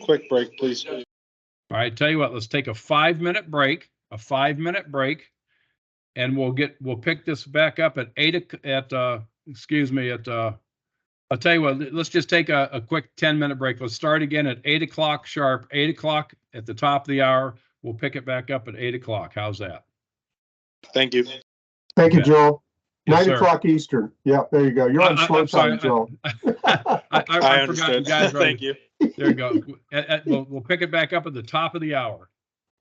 S2: Quick break, please.
S1: All right, tell you what, let's take a 5-minute break, and we'll pick this back up at I'll tell you what, let's just take a quick 10-minute break. Let's start again at 8 o'clock sharp, 8 o'clock at the top of the hour. We'll pick it back up at 8 o'clock. How's that?
S2: Thank you.
S3: Thank you, Joel.
S1: Yes,
S3: 9 o'clock Eastern. Yeah, there you go. You're on slow time, Joel.
S1: I forgot you guys.
S2: Thank you.
S1: There you go. We'll pick it back up at the top of the hour.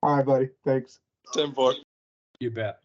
S3: All right, buddy. Thanks.
S2: 10-4.
S1: You bet.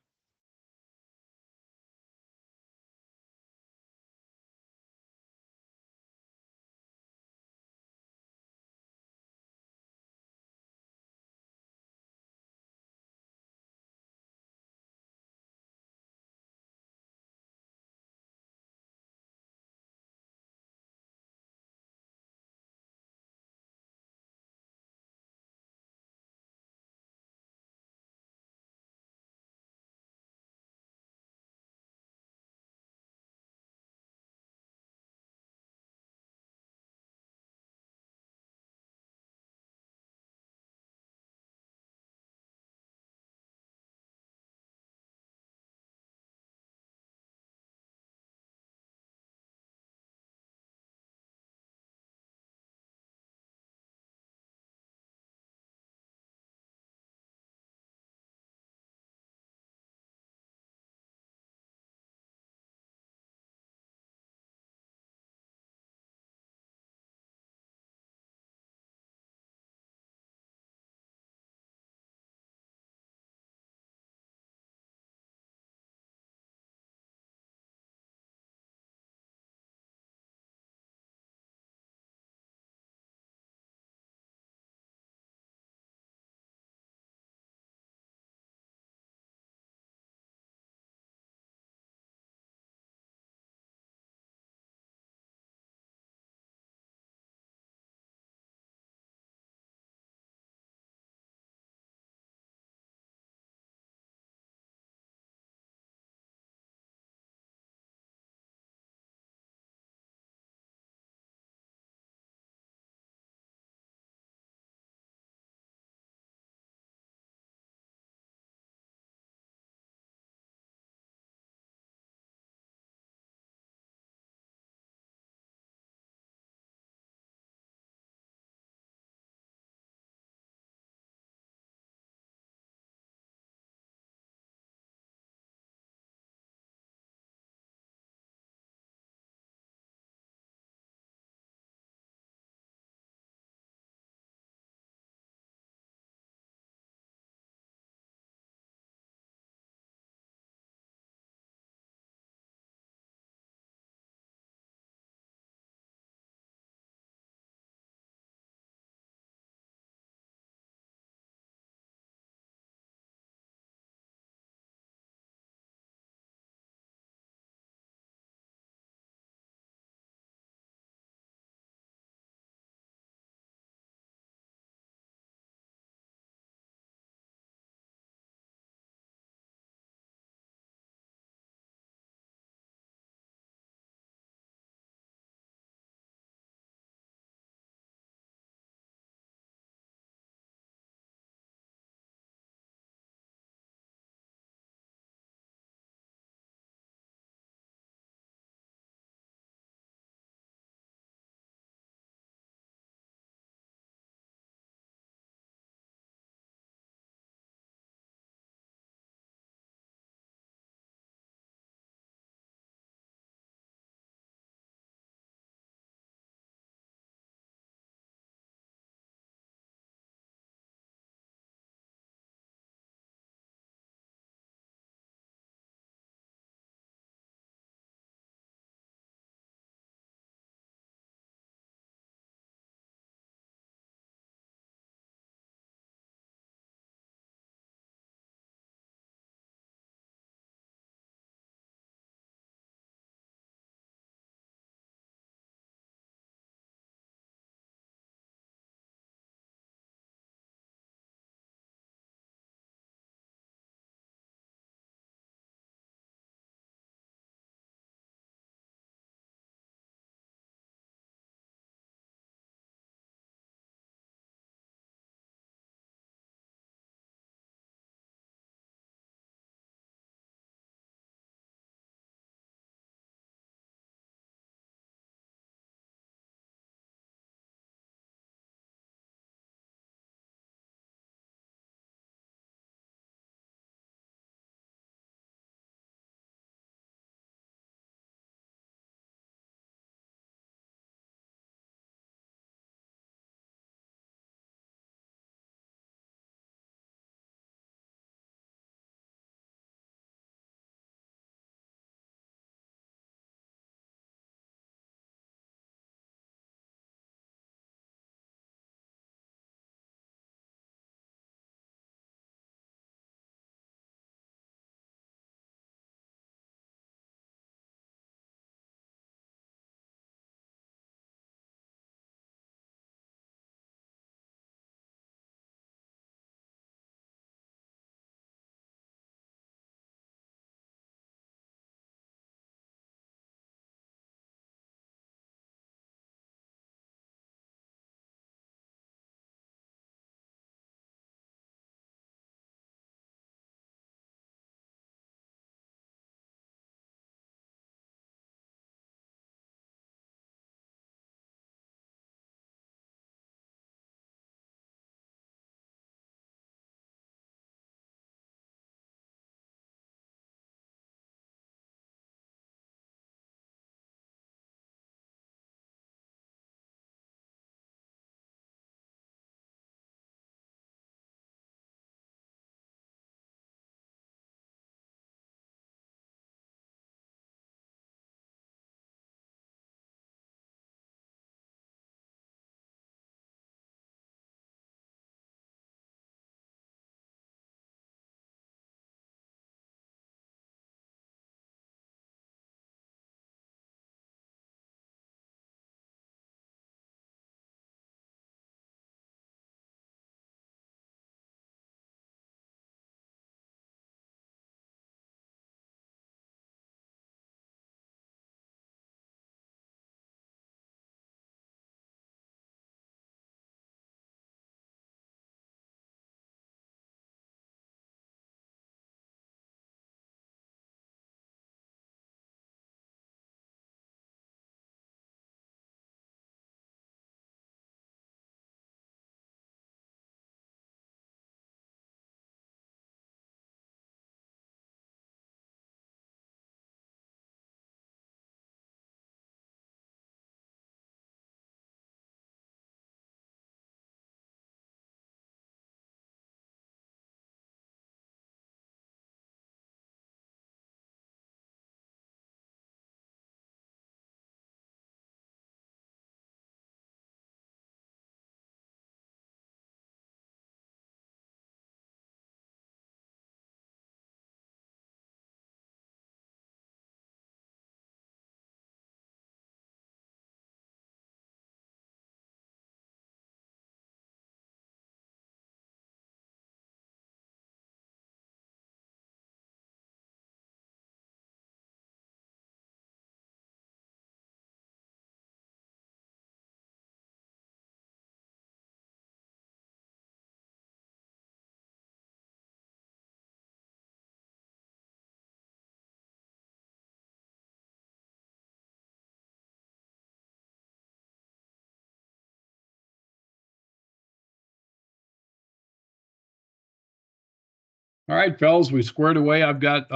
S1: All right, fellas, we squared away. I've got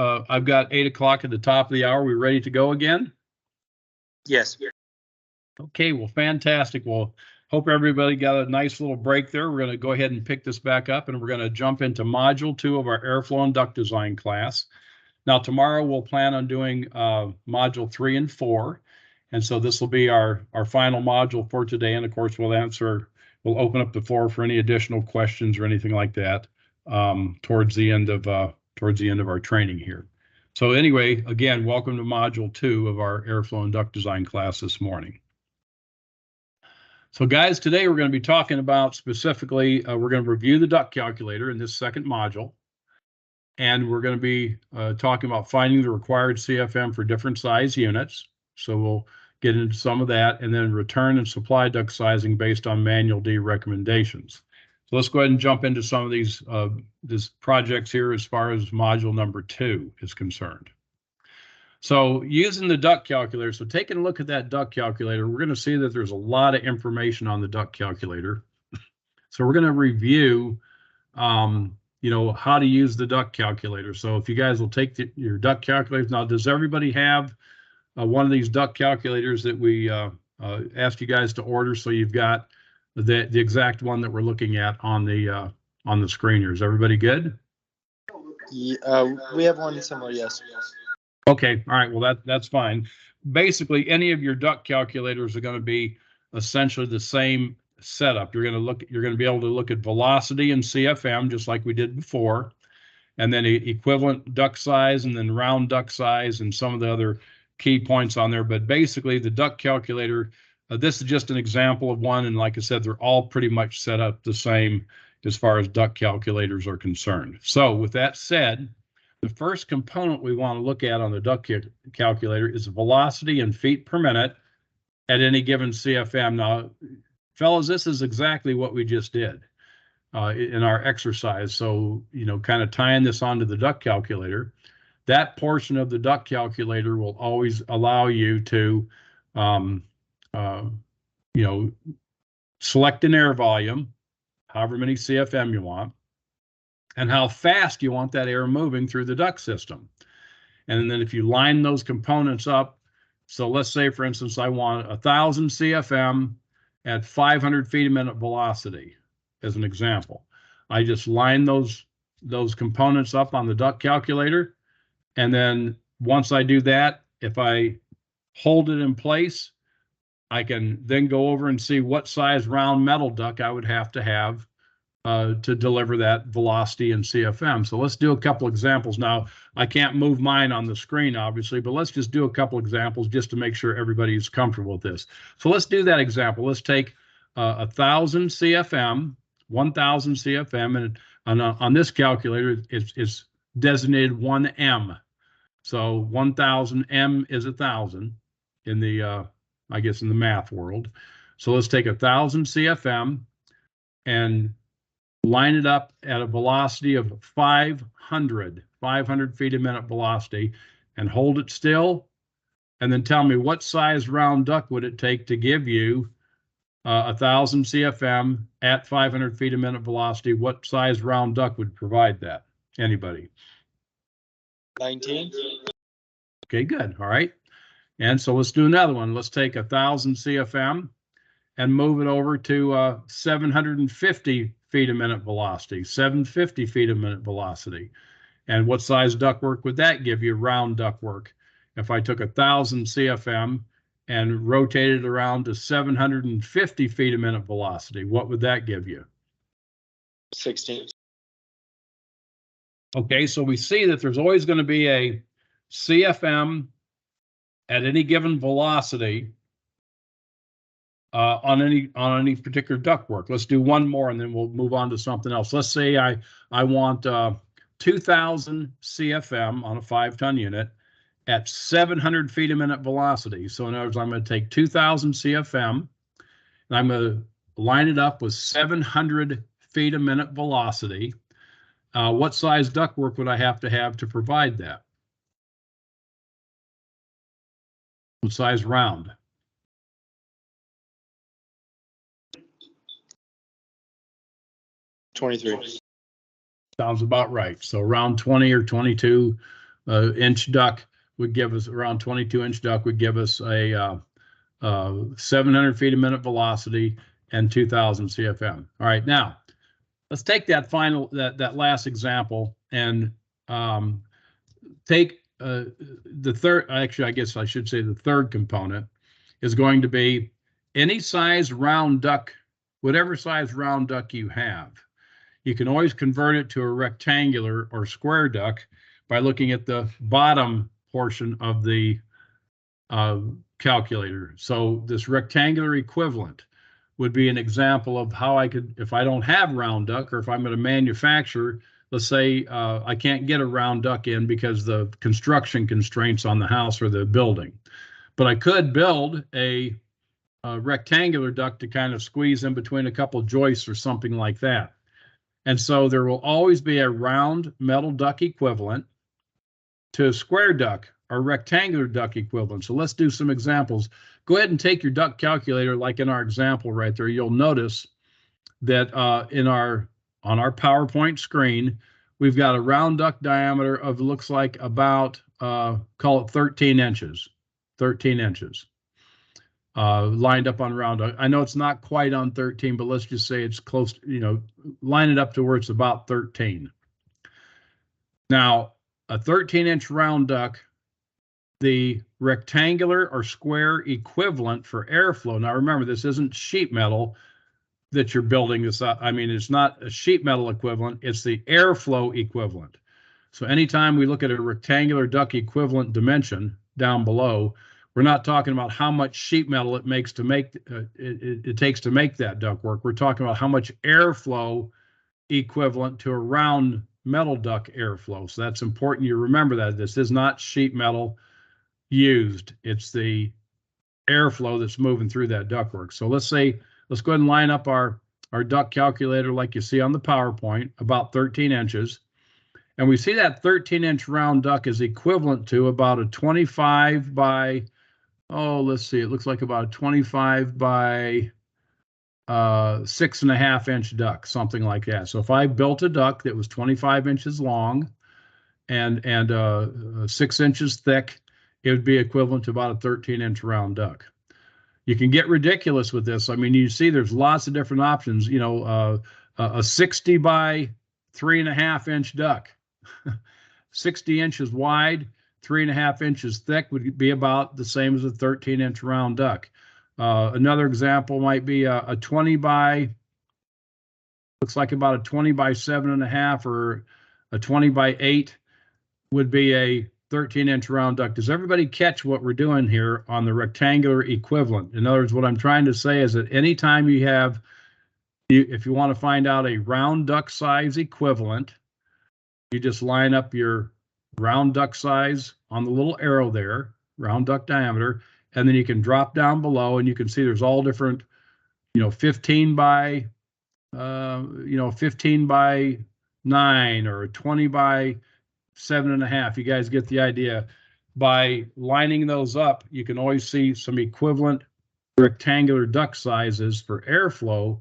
S1: 8 o'clock at the top of the hour. We ready to go again?
S2: Yes.
S1: Okay, well, fantastic. Well, hope everybody got a nice little break there. We're going to go ahead and pick this back up, and we're going to jump into Module 2 of our Airflow and Duct Design class. Now, tomorrow we'll plan on doing Module 3 and 4, and so this will be our final module for today. And of course, we'll open up the floor for any additional questions or anything like that towards the end of our training here. So anyway, again, welcome to Module 2 of our Airflow and Duct Design class this morning. So guys, today we're going to be talking about specifically, we're going to review the duct calculator in this second module. And we're going to be talking about finding the required CFM for different size units. So we'll get into some of that, and then return and supply duct sizing based on Manual D recommendations. So let's go ahead and jump into some of these projects here as far as module number 2 is concerned. So using the duct calculator, so taking a look at that duct calculator, we're going to see that there's a lot of information on the duct calculator. So we're going to review how to use the duct calculator. So if you guys will take your duct calculators. Now, does everybody have one of these duct calculators that we asked you guys to order? So you've got the exact one that we're looking at on the screen here. Is everybody good?
S2: Yeah, we have one similar, yes.
S1: Okay, all right, well that's fine. Basically, any of your duct calculators are going to be essentially the same setup. You're going to be able to look at velocity and CFM just like we did before, and then equivalent duct size, and then round duct size, and some of the other key points on there. But basically, the duct calculator, this is just an example of one, and like I said, they're all pretty much set up the same as far as duct calculators are concerned. So with that said, the first component we want to look at on the duct calculator is velocity in feet per minute at any given CFM. Now, fellas, this is exactly what we just did in our exercise. So, kind of tying this onto the duct calculator, that portion of the duct calculator will always allow you to, select an air volume, however many CFM you want, and how fast you want that air moving through the duct system. And then if you line those components up, so let's say, for instance, I want 1,000 CFM at 500 feet a minute velocity, as an example. I just line those components up on the duct calculator, and then once I do that, if I hold it in place, I can then go over and see what size round metal duct I would have to deliver that velocity in CFM. So let's do a couple examples. Now, I can't move mine on the screen, obviously, but let's just do a couple examples just to make sure everybody's comfortable with this. So let's do that example. Let's take 1,000 CFM, 1,000 CFM, and on this calculator, it's designated 1M. So 1,000 M is 1,000 in the, I guess, in the math world. So let's take 1,000 CFM and line it up at a velocity of 500 feet a minute velocity, and hold it still, and then tell me what size round duct would it take to give you 1,000 CFM at 500 feet a minute velocity. What size round duct would provide that? Anybody?
S2: 19.
S1: Okay, good. All right. And so let's do another one. Let's take 1,000 CFM and move it over to 750 feet a minute velocity, 750 feet a minute velocity. And what size ductwork would that give you, round ductwork? If I took 1,000 CFM and rotated around to 750 feet a minute velocity, what would that give you?
S2: 16.
S1: Okay, so we see that there's always going to be a CFM at any given velocity on any particular ductwork. Let's do one more, and then we'll move on to something else. Let's say I want 2,000 CFM on a 5-ton unit at 700 feet a minute velocity. So in other words, I'm going to take 2,000 CFM, and I'm going to line it up with 700 feet a minute velocity. What size ductwork would I have to provide that? What size round?
S2: 23.
S1: Sounds about right. So around 20 or 22 inch duct would give us around 22-inch duct would give us a 700 feet a minute velocity and 2,000 CFM. All right, now let's take that last example and take the third. Actually, I guess I should say the third component is going to be any size round duct, whatever size round duct you have. You can always convert it to a rectangular or square duct by looking at the bottom portion of the calculator. So this rectangular equivalent would be an example of how I could, if I don't have round duct, or if I'm going to manufacture, let's say I can't get a round duct in because the construction constraints on the house or the building. But I could build a rectangular duct to kind of squeeze in between a couple joists or something like that. And so there will always be a round metal duct equivalent to a square duct or rectangular duct equivalent. So let's do some examples. Go ahead and take your duct calculator, like in our example right there. You'll notice that on our PowerPoint screen, we've got a round duct diameter of, looks like about, call it 13 inches, 13 inches. Lined up on round duct. I know it's not quite on 13, but let's just say it's close, line it up to where it's about 13. Now, a 13-inch round duct, the rectangular or square equivalent for airflow. Now, remember, this isn't sheet metal that you're building this up. I mean, it's not a sheet metal equivalent, it's the airflow equivalent. So anytime we look at a rectangular duct equivalent dimension down below, we're not talking about how much sheet metal it makes to make it takes to make that duct work. We're talking about how much airflow equivalent to a round metal duct airflow. So that's important you remember that. This is not sheet metal used. It's the airflow that's moving through that ductwork. So let's go ahead and line up our duct calculator like you see on the PowerPoint, about 13 inches. And we see that 13-inch round duct is equivalent to about a 25 by, let's see, it looks like about a 25 by 6.5-inch duct, something like that. So if I built a duct that was 25 inches long and 6 inches thick, it would be equivalent to about a 13-inch round duct. You can get ridiculous with this. I mean, you see there's lots of different options, a 60 by 3.5-inch duct, 60 inches wide, 3.5 inches thick would be about the same as a 13-inch round duct. Another example might be a 20 by, looks like about a 20 by 7.5 or a 20 by 8 would be a 13-inch round duct. Does everybody catch what we're doing here on the rectangular equivalent? In other words, what I'm trying to say is that anytime you have, if you want to find out a round duct size equivalent, you just line up your round duct size on the little arrow there, round duct diameter, and then you can drop down below and you can see there's all different, 15 by 15 by 9 or 20 by 7.5. You guys get the idea. By lining those up, you can always see some equivalent rectangular duct sizes for airflow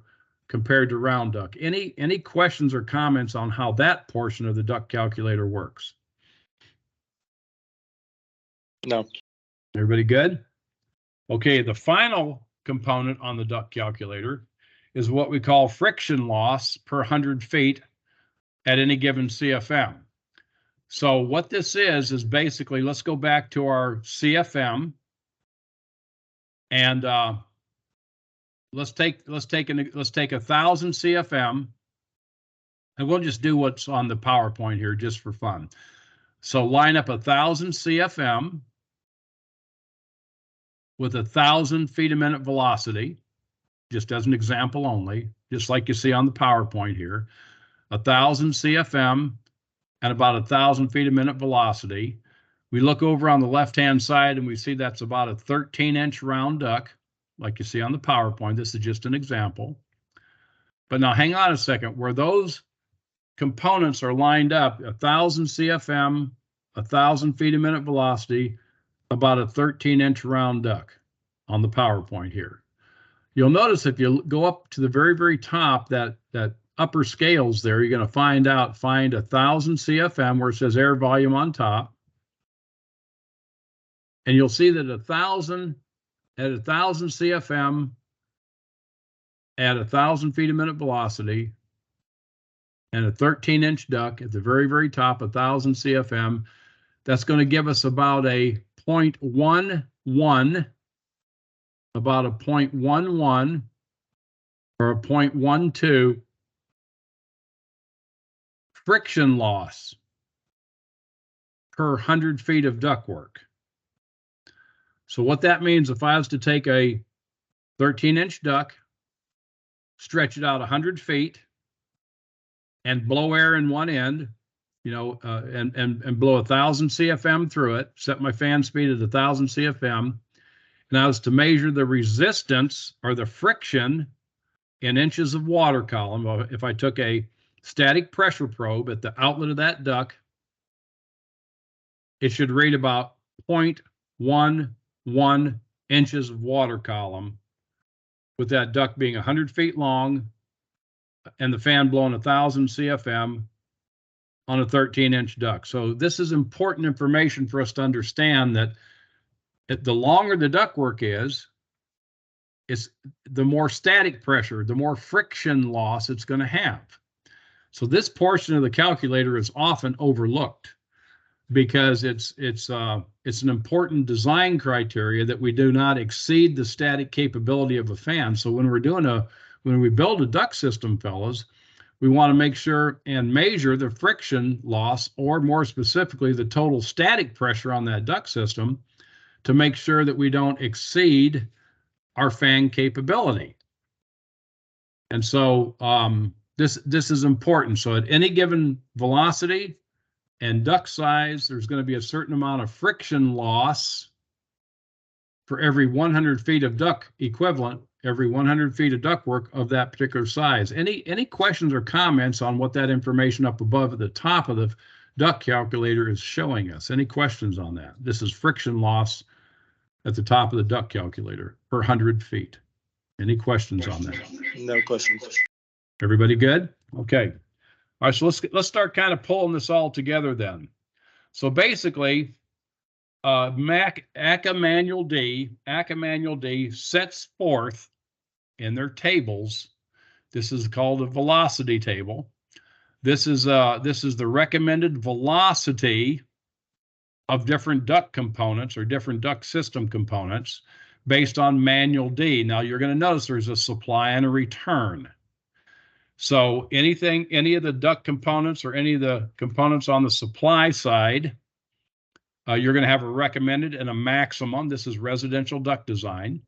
S1: compared to round duct. Any questions or comments on how that portion of the duct calculator works?
S2: No.
S1: Everybody good? Okay, the final component on the duct calculator is what we call friction loss per 100 feet at any given CFM. So what this is basically, let's go back to our CFM and let's take 1,000 CFM, and we'll just do what's on the PowerPoint here just for fun. So line up 1,000 CFM with 1,000 feet a minute velocity, just as an example only, just like you see on the PowerPoint here, 1,000 CFM and about 1,000 feet a minute velocity. We look over on the left-hand side and we see that's about a 13-inch round duct, like you see on the PowerPoint. This is just an example. But now hang on a second, where those components are lined up, 1,000 CFM, 1,000 feet a minute velocity, about a 13-inch round duct on the PowerPoint here. You'll notice if you go up to the very, very top, that upper scales there, you're going to find 1,000 CFM where it says air volume on top. And you'll see that at 1,000 CFM at 1,000 feet a minute velocity and a 13-inch duct at the very, very top, 1,000 CFM, that's going to give us about a 0.11, about a 0.11 or a 0.12 friction loss per 100 feet of ductwork. So what that means, if I was to take a 13-inch duct, stretch it out 100 feet, and blow air in one end, and blow 1,000 CFM through it, set my fan speed at 1,000 CFM, and I was to measure the resistance or the friction in inches of water column. If I took a static pressure probe at the outlet of that duct, it should read about 0.11 inches of water column, with that duct being 100 feet long and the fan blowing 1,000 CFM on a 13-inch duct. So this is important information for us to understand that the longer the ductwork is the more static pressure, the more friction loss it's going to have. So this portion of the calculator is often overlooked because it's an important design criteria that we do not exceed the static capability of a fan. So when we build a duct system, fellas, we want to make sure and measure the friction loss, or more specifically, the total static pressure on that duct system, to make sure that we don't exceed our fan capability. And so this is important. So at any given velocity and duct size, there's going to be a certain amount of friction loss for every 100 feet of duct equivalent, every 100 feet of ductwork of that particular size. Any questions or comments on what that information up above at the top of the duct calculator is showing us? Any questions on that? This is friction loss at the top of the duct calculator per 100 feet. Any questions on that?
S2: No questions.
S1: Everybody good? Okay. All right, so let's start kind of pulling this all together then. So basically, ACA Manual D sets forth in their tables. This is called a velocity table. This is the recommended velocity of different duct components or different duct system components based on Manual D. Now you're going to notice there's a supply and a return. So any of the duct components or any of the components on the supply side, you're going to have a recommended and a maximum. This is residential duct design,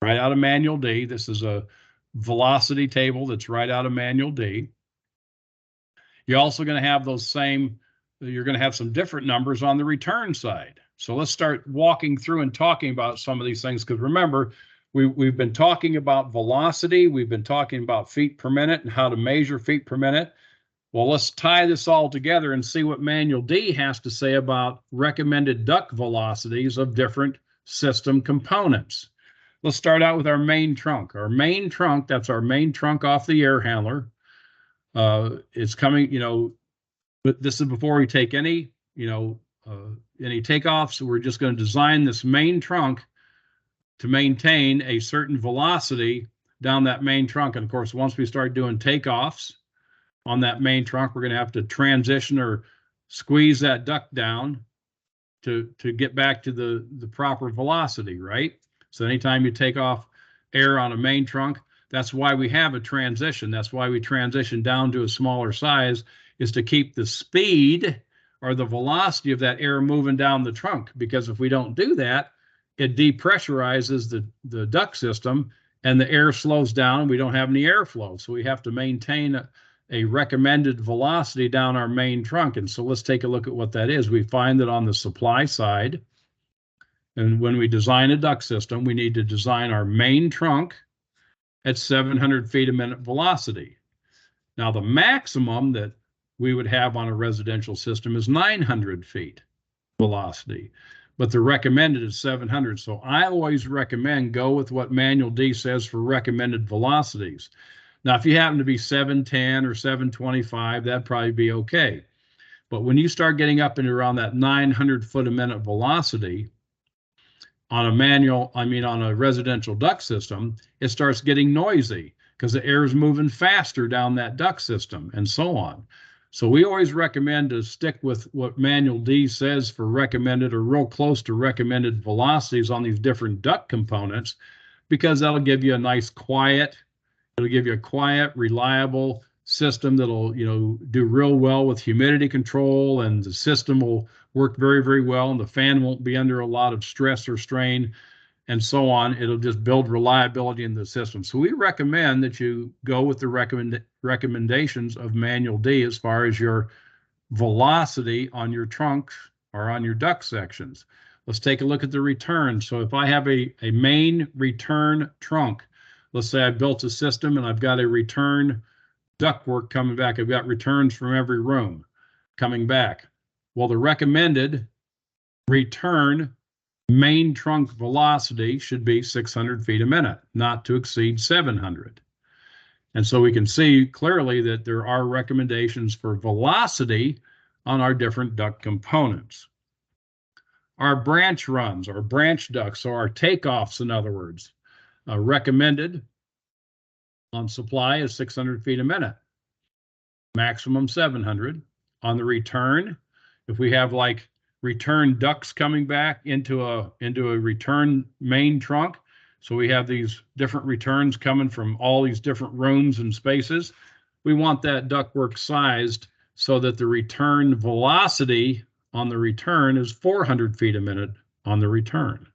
S1: right out of Manual D. This is a velocity table that's right out of Manual D. You're also going to have you're going to have some different numbers on the return side. So let's start walking through and talking about some of these things, because remember, we've been talking about velocity, we've been talking about feet per minute and how to measure feet per minute. Well, let's tie this all together and see what Manual D has to say about recommended duct velocities of different system components. Let's start out with our main trunk. Our main trunk, that's our main trunk off the air handler. It's coming, but this is before we take any takeoffs. We're just going to design this main trunk to maintain a certain velocity down that main trunk. And of course, once we start doing takeoffs on that main trunk, we're going to have to transition or squeeze that duct down to get back to the proper velocity, right? So anytime you take off air on a main trunk, that's why we have a transition. That's why we transition down to a smaller size, is to keep the speed or the velocity of that air moving down the trunk. Because if we don't do that, it depressurizes the duct system and the air slows down and we don't have any airflow. So we have to maintain a recommended velocity down our main trunk. And so let's take a look at what that is. We find that on the supply side, and when we design a duct system, we need to design our main trunk at 700 feet a minute velocity. Now the maximum that we would have on a residential system is 900 feet velocity, but the recommended is 700. So I always recommend go with what Manual D says for recommended velocities. Now, if you happen to be 710 or 725, that'd probably be okay. But when you start getting up into around that 900 foot a minute velocity on on a residential duct system, it starts getting noisy because the air is moving faster down that duct system and so on. So we always recommend to stick with what Manual D says for recommended or real close to recommended velocities on these different duct components, because that'll give you a nice quiet, it'll give you a quiet, reliable system that'll, do real well with humidity control, and the system will work very, very well, and the fan won't be under a lot of stress or strain and so on. It'll just build reliability in the system. So we recommend that you go with the recommendations of Manual D as far as your velocity on your trunks or on your duct sections. Let's take a look at the return. So if I have a main return trunk, let's say I built a system and I've got a return ductwork coming back. I've got returns from every room coming back. Well, the recommended return main trunk velocity should be 600 feet a minute, not to exceed 700. And so we can see clearly that there are recommendations for velocity on our different duct components. Our branch runs, our branch ducts, so our takeoffs, in other words, recommended on supply is 600 feet a minute, maximum 700. On the return, if we have like return ducts coming back into a return main trunk, so we have these different returns coming from all these different rooms and spaces, we want that ductwork sized so that the return velocity on the return is 400 feet a minute on the return,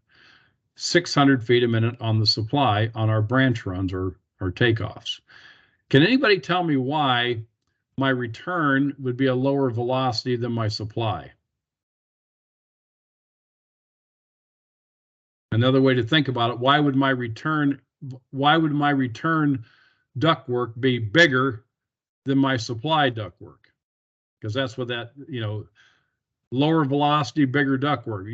S1: 600 feet a minute on the supply on our branch runs or takeoffs. Can anybody tell me why my return would be a lower velocity than my supply? Another way to think about it, why would my return ductwork be bigger than my supply ductwork? Because that's what that, lower velocity, bigger ductwork,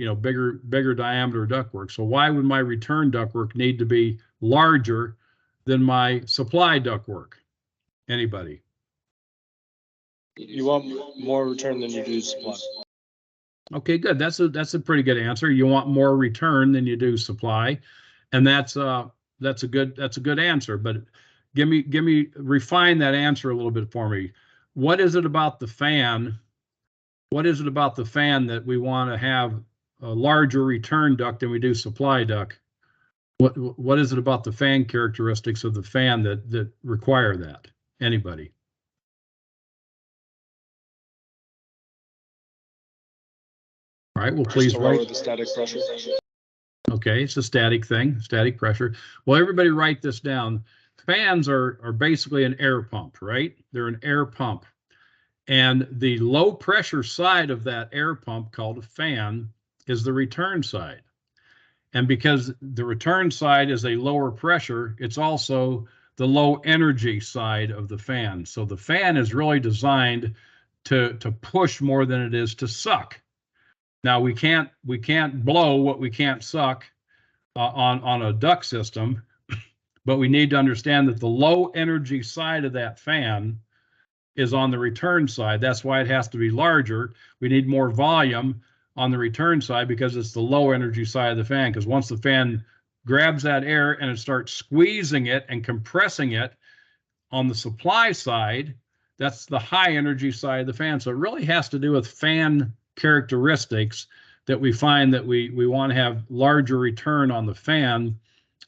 S1: bigger diameter ductwork. So why would my return ductwork need to be larger than my supply ductwork? Anybody?
S2: You want more return than you do supply.
S1: Okay, good. That's a pretty good answer. You want more return than you do supply, and that's a good answer. But refine that answer a little bit for me. What is it about the fan? What is it about the fan that we want to have a larger return duct than we do supply duct? What is it about the fan characteristics of the fan that require that? Anybody? All right, well, please write
S2: the static pressure.
S1: Okay, it's a static thing, static pressure. Well, everybody write this down. Fans are basically an air pump, right? They're an air pump. And the low pressure side of that air pump, called a fan, is the return side. And because the return side is a lower pressure, it's also the low energy side of the fan. So the fan is really designed to push more than it is to suck. Now we can't blow what we can't suck on a duct system, but we need to understand that the low energy side of that fan is on the return side. That's why it has to be larger. We need more volume on the return side because it's the low energy side of the fan. Because once the fan grabs that air and it starts squeezing it and compressing it on the supply side, that's the high energy side of the fan. So it really has to do with fan characteristics that we find that we want to have larger return on the fan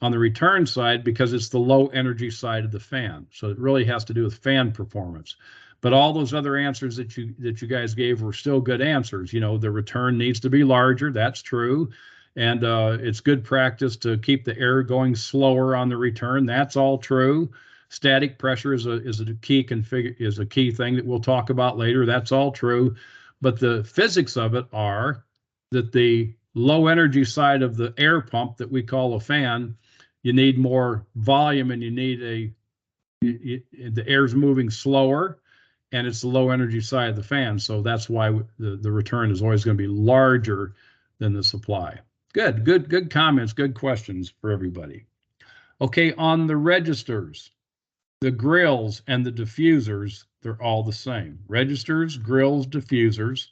S1: on the return side because it's the low energy side of the fan. So it really has to do with fan performance. But all those other answers that you guys gave were still good answers. The return needs to be larger. That's true. And it's good practice to keep the air going slower on the return. That's all true. Static pressure is a key thing that we'll talk about later. That's all true. But the physics of it are that the low energy side of the air pump that we call a fan, you need more volume and you need the air's moving slower, and it's the low energy side of the fan. So that's why the return is always going to be larger than the supply. Good comments, good questions for everybody. Okay, on the registers, the grills and the diffusers, they're all the same. Registers, grills, diffusers.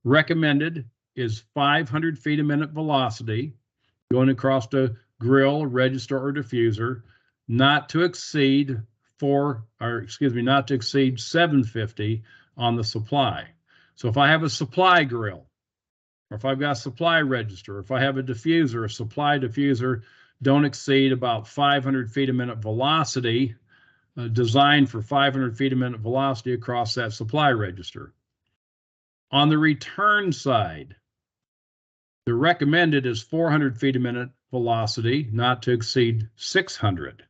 S1: Recommended is 500 feet a minute velocity going across the grill, register, or diffuser, not to exceed not to exceed 750 on the supply. So if I have a supply grill, or if I've got a supply register, or if I have a diffuser, a supply diffuser, don't exceed about 500 feet a minute velocity, designed for 500 feet a minute velocity across that supply register. On the return side, the recommended is 400 feet a minute velocity, not to exceed 600.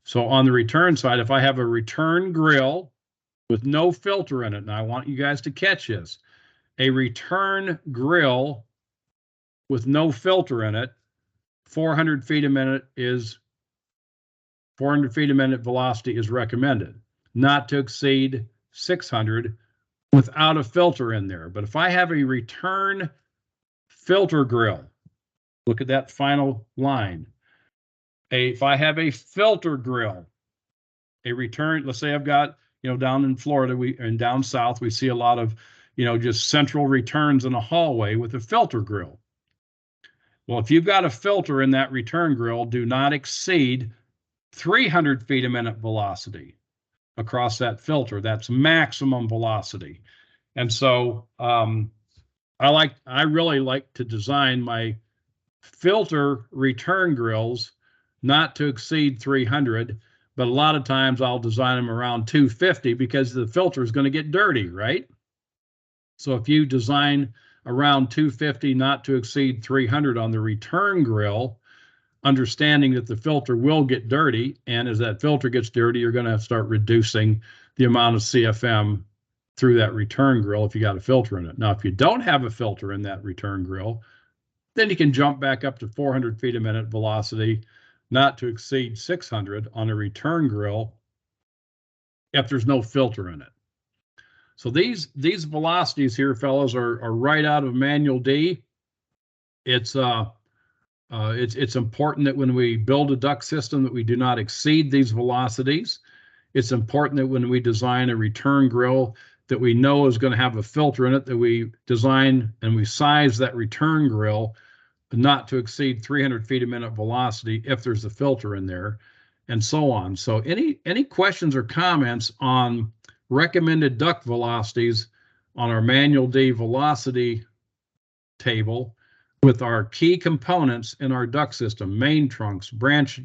S1: So on the return side, if I have a return grill with no filter in it, and I want you guys to catch this, a return grill with no filter in it, 400 feet a minute velocity is recommended, not to exceed 600 without a filter in there. But if I have a return filter grill, look at that final line. If I have a filter grill, a return, let's say I've got, down in Florida, and down south, we see a lot of, just central returns in a hallway with a filter grill. Well, if you've got a filter in that return grill, do not exceed 300 feet a minute velocity across that filter. That's maximum velocity. And so I really like to design my filter return grills not to exceed 300, but a lot of times I'll design them around 250 because the filter is going to get dirty, right? So if you design around 250, not to exceed 300 on the return grill, understanding that the filter will get dirty, and as that filter gets dirty, you're going to start reducing the amount of CFM through that return grill if you got a filter in it. Now, if you don't have a filter in that return grill, then you can jump back up to 400 feet a minute velocity, not to exceed 600 on a return grill if there's no filter in it. So these velocities here, fellas, are right out of Manual D. It's important that when we build a duct system that we do not exceed these velocities. It's important that when we design a return grill that we know is going to have a filter in it, that we design and we size that return grill not to exceed 300 feet a minute velocity if there's a filter in there, and so on. So any questions or comments on recommended duct velocities on our Manual D velocity table with our key components in our duct system, main trunks, branch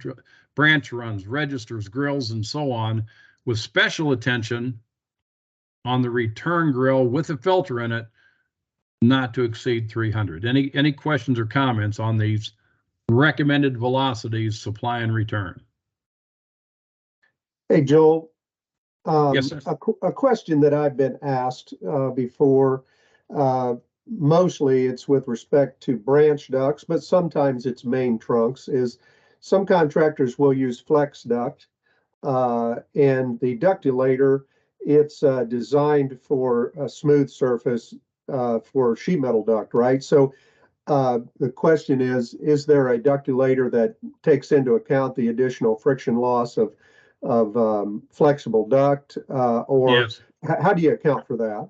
S1: runs, registers, grills, and so on, with special attention on the return grill with a filter in it, not to exceed 300. Any questions or comments on these recommended velocities, supply and return?
S3: Hey, Joel.
S1: Yes, sir.
S3: A question that I've been asked before, mostly it's with respect to branch ducts, but sometimes it's main trunks, is some contractors will use flex duct, and the ductulator, it's designed for a smooth surface for sheet metal duct, right? So the question is there a ductulator that takes into account the additional friction loss of flexible duct, or
S1: Yes.
S3: How do you account for that?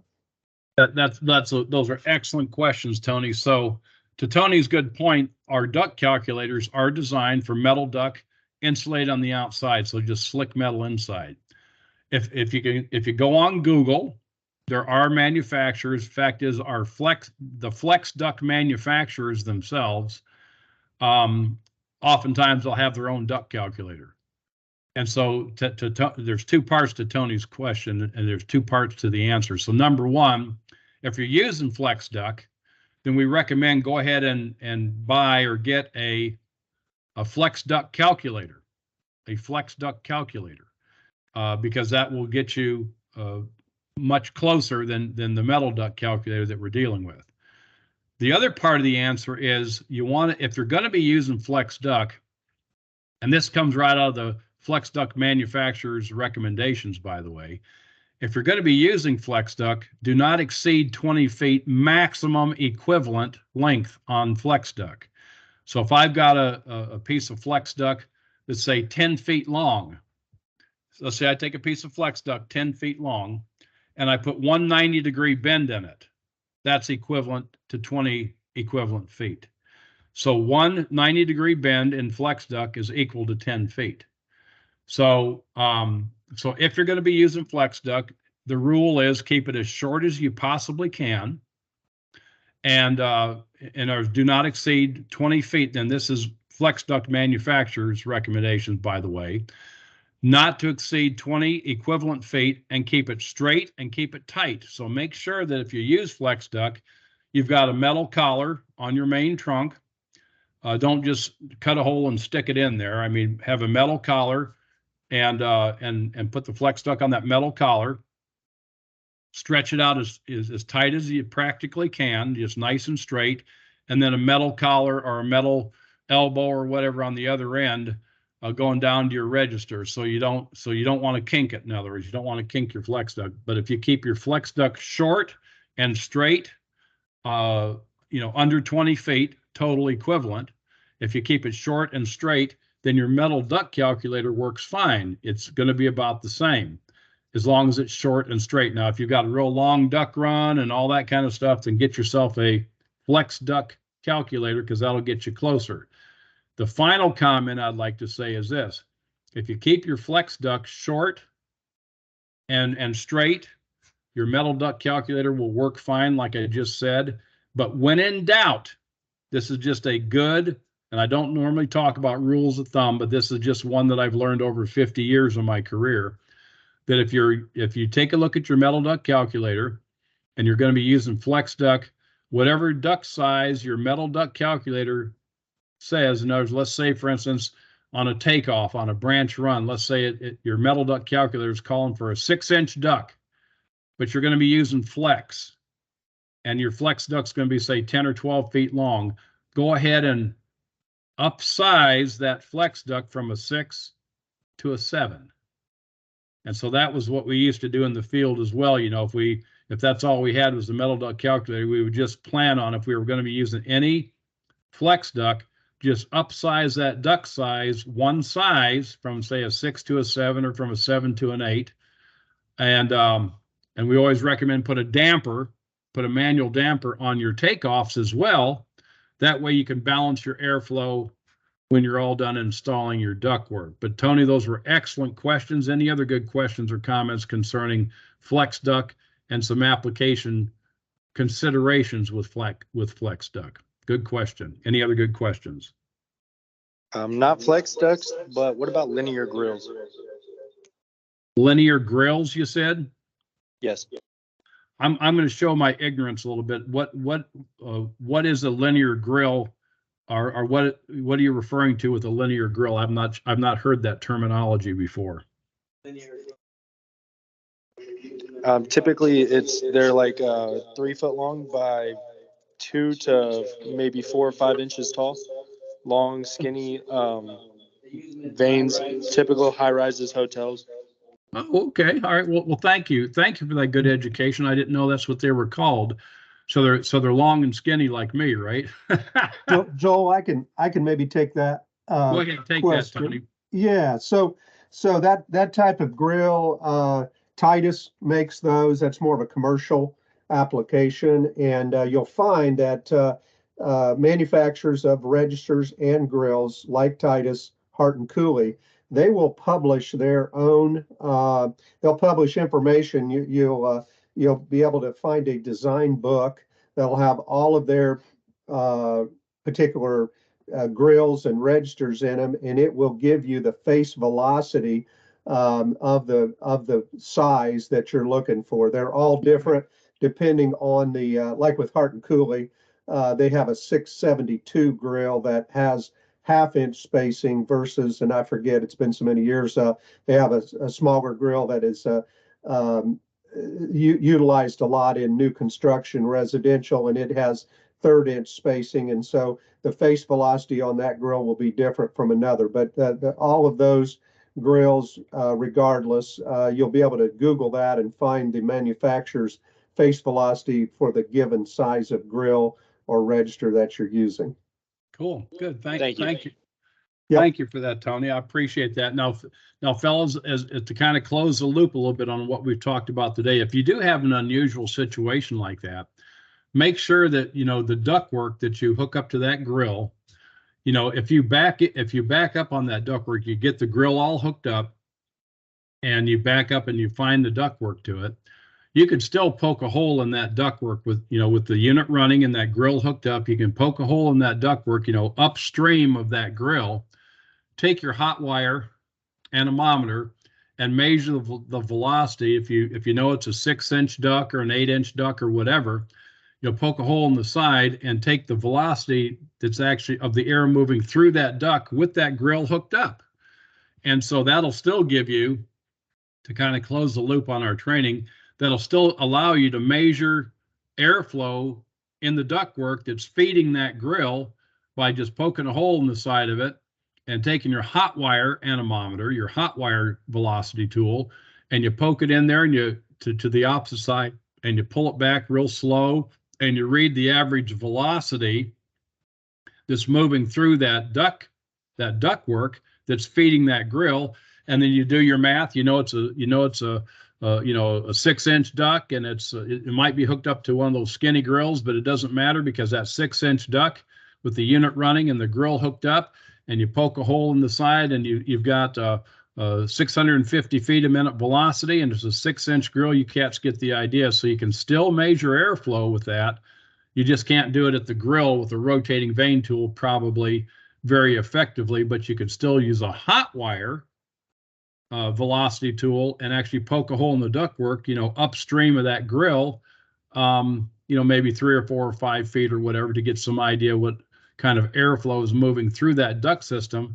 S1: Those are excellent questions, Tony. So to Tony's good point, our duct calculators are designed for metal duct insulated on the outside, so just slick metal inside. If you go on Google, there are manufacturers. Fact is, the flex duct manufacturers themselves, oftentimes they'll have their own duct calculator. And so there's two parts to Tony's question, and there's two parts to the answer. So number one, if you're using flex duct, then we recommend go ahead and buy or get a flex duct calculator, because that will get you much closer than the metal duct calculator that we're dealing with. The other part of the answer is if you're going to be using flex duct, and this comes right out of the flex duct manufacturer's recommendations, by the way. If you're going to be using flex duct, do not exceed 20 feet maximum equivalent length on flex duct. So if I've got a piece of flex duct that's, say, 10 feet long, let's say I take a piece of flex duct 10 feet long and I put one 90-degree bend in it. That's equivalent to 20 equivalent feet. So one 90-degree bend in flex duct is equal to 10 feet. So, so if you're going to be using flex duct, the rule is keep it as short as you possibly can, and do not exceed 20 feet. And this is flex duct manufacturer's recommendations, by the way, not to exceed 20 equivalent feet, and keep it straight and keep it tight. So make sure that if you use flex duct, you've got a metal collar on your main trunk. Don't just cut a hole and stick it in there. I mean, have a metal collar and put the flex duct on that metal collar. Stretch it out as tight as you practically can, just nice and straight, and then a metal collar or a metal elbow or whatever on the other end, going down to your register. So you don't want to kink it. In other words, you don't want to kink your flex duct. But if you keep your flex duct short and straight, under 20 feet, total equivalent. If you keep it short and straight, then your metal duct calculator works fine. It's going to be about the same as long as it's short and straight. Now, if you've got a real long duct run and all that kind of stuff, then get yourself a flex duct calculator, because that'll get you closer. The final comment I'd like to say is this: if you keep your flex duct short and straight, your metal duct calculator will work fine, like I just said. But when in doubt, this is just a good, and I don't normally talk about rules of thumb, but this is just one that I've learned over 50 years of my career, that if you take a look at your metal duct calculator and you're going to be using flex duct, whatever duct size your metal duct calculator says, in other words, let's say, for instance, on a takeoff, on a branch run, let's say your metal duct calculator is calling for a 6-inch duct, but you're going to be using flex, and your flex duct's going to be, say, 10 or 12 feet long. Go ahead and upsize that flex duct from a 6 to a 7. And so that was what we used to do in the field as well. If that's all we had was the metal duct calculator, we would just plan on, if we were going to be using any flex duct, just upsize that duct size one size from, say, a 6 to a 7, or from a 7 to an 8. And we always recommend put a manual damper on your takeoffs as well. That way you can balance your airflow when you're all done installing your ductwork. But Tony, those were excellent questions. Any other good questions or comments concerning flex duct and some application considerations with flex duct? Good question. Any other good questions?
S2: Not flex ducts, but what about linear grills?
S1: Linear grills, you said?
S2: Yes.
S1: I'm going to show my ignorance a little bit. What is a linear grill, or what are you referring to with a linear grill? I've not heard that terminology before.
S2: Typically, they're like 3 foot long by 2 to maybe 4 or 5 inches tall. Long, skinny vanes. Typical high rises hotels.
S1: Oh, okay. All right. Well, thank you. Thank you for that good education. I didn't know that's what they were called. So they're long and skinny like me, right?
S3: Joel, I can maybe take that.
S1: Go ahead, take
S3: question.
S1: that, Tony.
S3: Yeah. So that type of grill, Titus makes those. That's more of a commercial application, and you'll find that manufacturers of registers and grills like Titus, Hart and Cooley, they will publish their own. They'll publish information. You'll be able to find a design book that'll have all of their particular grills and registers in them, and it will give you the face velocity of the size that you're looking for. They're all different depending on the like with Hart and Cooley, they have a 672 grill that has half-inch spacing versus, and I forget, it's been so many years, they have a smaller grill that is utilized a lot in new construction residential, and it has 1/3-inch spacing, and so the face velocity on that grill will be different from another. But all of those grills, regardless, you'll be able to Google that and find the manufacturer's face velocity for the given size of grill or register that you're using.
S1: Cool. Good. Thank you.
S3: Yep.
S1: Thank you for that, Tony. I appreciate that. Now, fellas, as to kind of close the loop a little bit on what we've talked about today, if you do have an unusual situation like that, make sure that the ductwork that you hook up to that grill. If you back up on that ductwork, you get the grill all hooked up, and you back up and you find the ductwork to it. You could still poke a hole in that ductwork with the unit running and that grill hooked up. You can poke a hole in that ductwork, upstream of that grill. Take your hot wire anemometer and measure the velocity. If you know it's a 6-inch duct or an 8-inch duct or whatever, poke a hole in the side and take the velocity that's actually of the air moving through that duct with that grill hooked up. And so that'll still give you, to kind of close the loop on our training, that'll still allow you to measure airflow in the ductwork that's feeding that grill by just poking a hole in the side of it and taking your hot wire anemometer, your hot wire velocity tool, and you poke it in there and you to the opposite side and you pull it back real slow and you read the average velocity that's moving through that ductwork that's feeding that grill, and then you do your math. It's a 6-inch duct, and it might be hooked up to one of those skinny grills, but it doesn't matter because that 6-inch duct with the unit running and the grill hooked up, and you poke a hole in the side, and you've got 650 feet a minute velocity, and it's a 6-inch grill. You cats get the idea. So you can still measure airflow with that. You just can't do it at the grill with a rotating vane tool, probably very effectively, but you could still use a hot wire velocity tool and actually poke a hole in the ductwork, upstream of that grill, maybe 3 or 4 or 5 feet or whatever, to get some idea what kind of airflow is moving through that duct system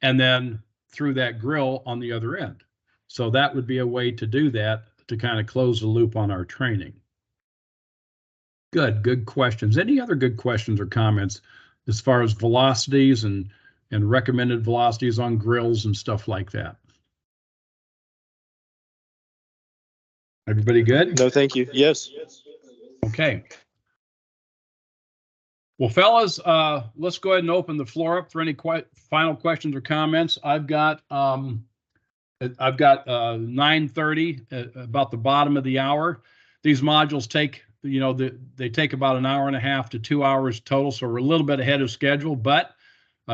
S1: and then through that grill on the other end. So that would be a way to do that, to kind of close the loop on our training. Good questions. Any other good questions or comments as far as velocities and recommended velocities on grills and stuff like that? Everybody good?
S2: No, thank you. Yes.
S1: Okay. Well, fellas, let's go ahead and open the floor up for any final questions or comments. I've got 9:30, about the bottom of the hour. These modules take, they take about an hour and a half to 2 hours total, so we're a little bit ahead of schedule. But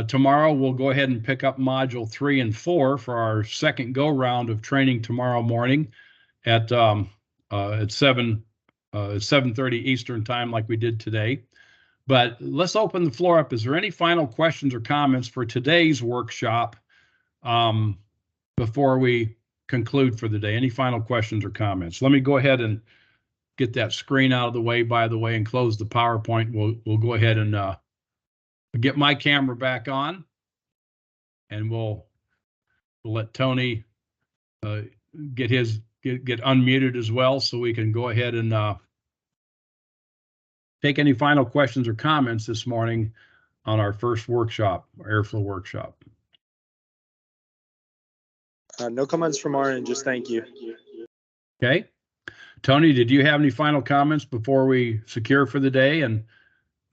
S1: tomorrow we'll go ahead and pick up module 3 and 4 for our second go round of training tomorrow morning at 7:30 Eastern time, like we did today. But let's open the floor up. Is there any final questions or comments for today's workshop before we conclude for the day? Any final questions or comments? Let me go ahead and get that screen out of the way, by the way, and close the PowerPoint. We'll go ahead and get my camera back on, and we'll let Tony get unmuted as well, so we can go ahead and take any final questions or comments this morning on our first workshop, airflow workshop.
S2: No comments from our end, just thank you.
S1: Okay. Tony, did you have any final comments before we secure for the day? And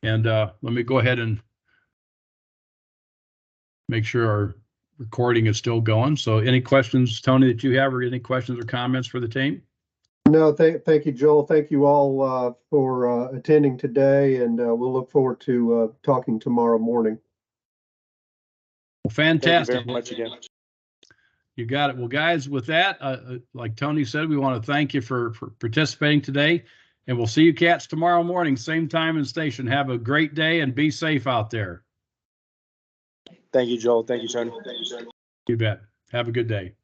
S1: let me go ahead and make sure our recording is still going. So any questions, Tony, that you have, or any questions or comments for the team?
S3: No, thank you, Joel. Thank you all for attending today, and we'll look forward to talking tomorrow morning.
S1: Well, fantastic.
S2: Thank you very much again.
S1: You got it. Well, guys, with that, like Tony said, we want to thank you for participating today, and we'll see you cats tomorrow morning, same time and station. Have a great day and be safe out there.
S2: Thank you, Joel. Thank you, Tony.
S1: You bet. Have a good day.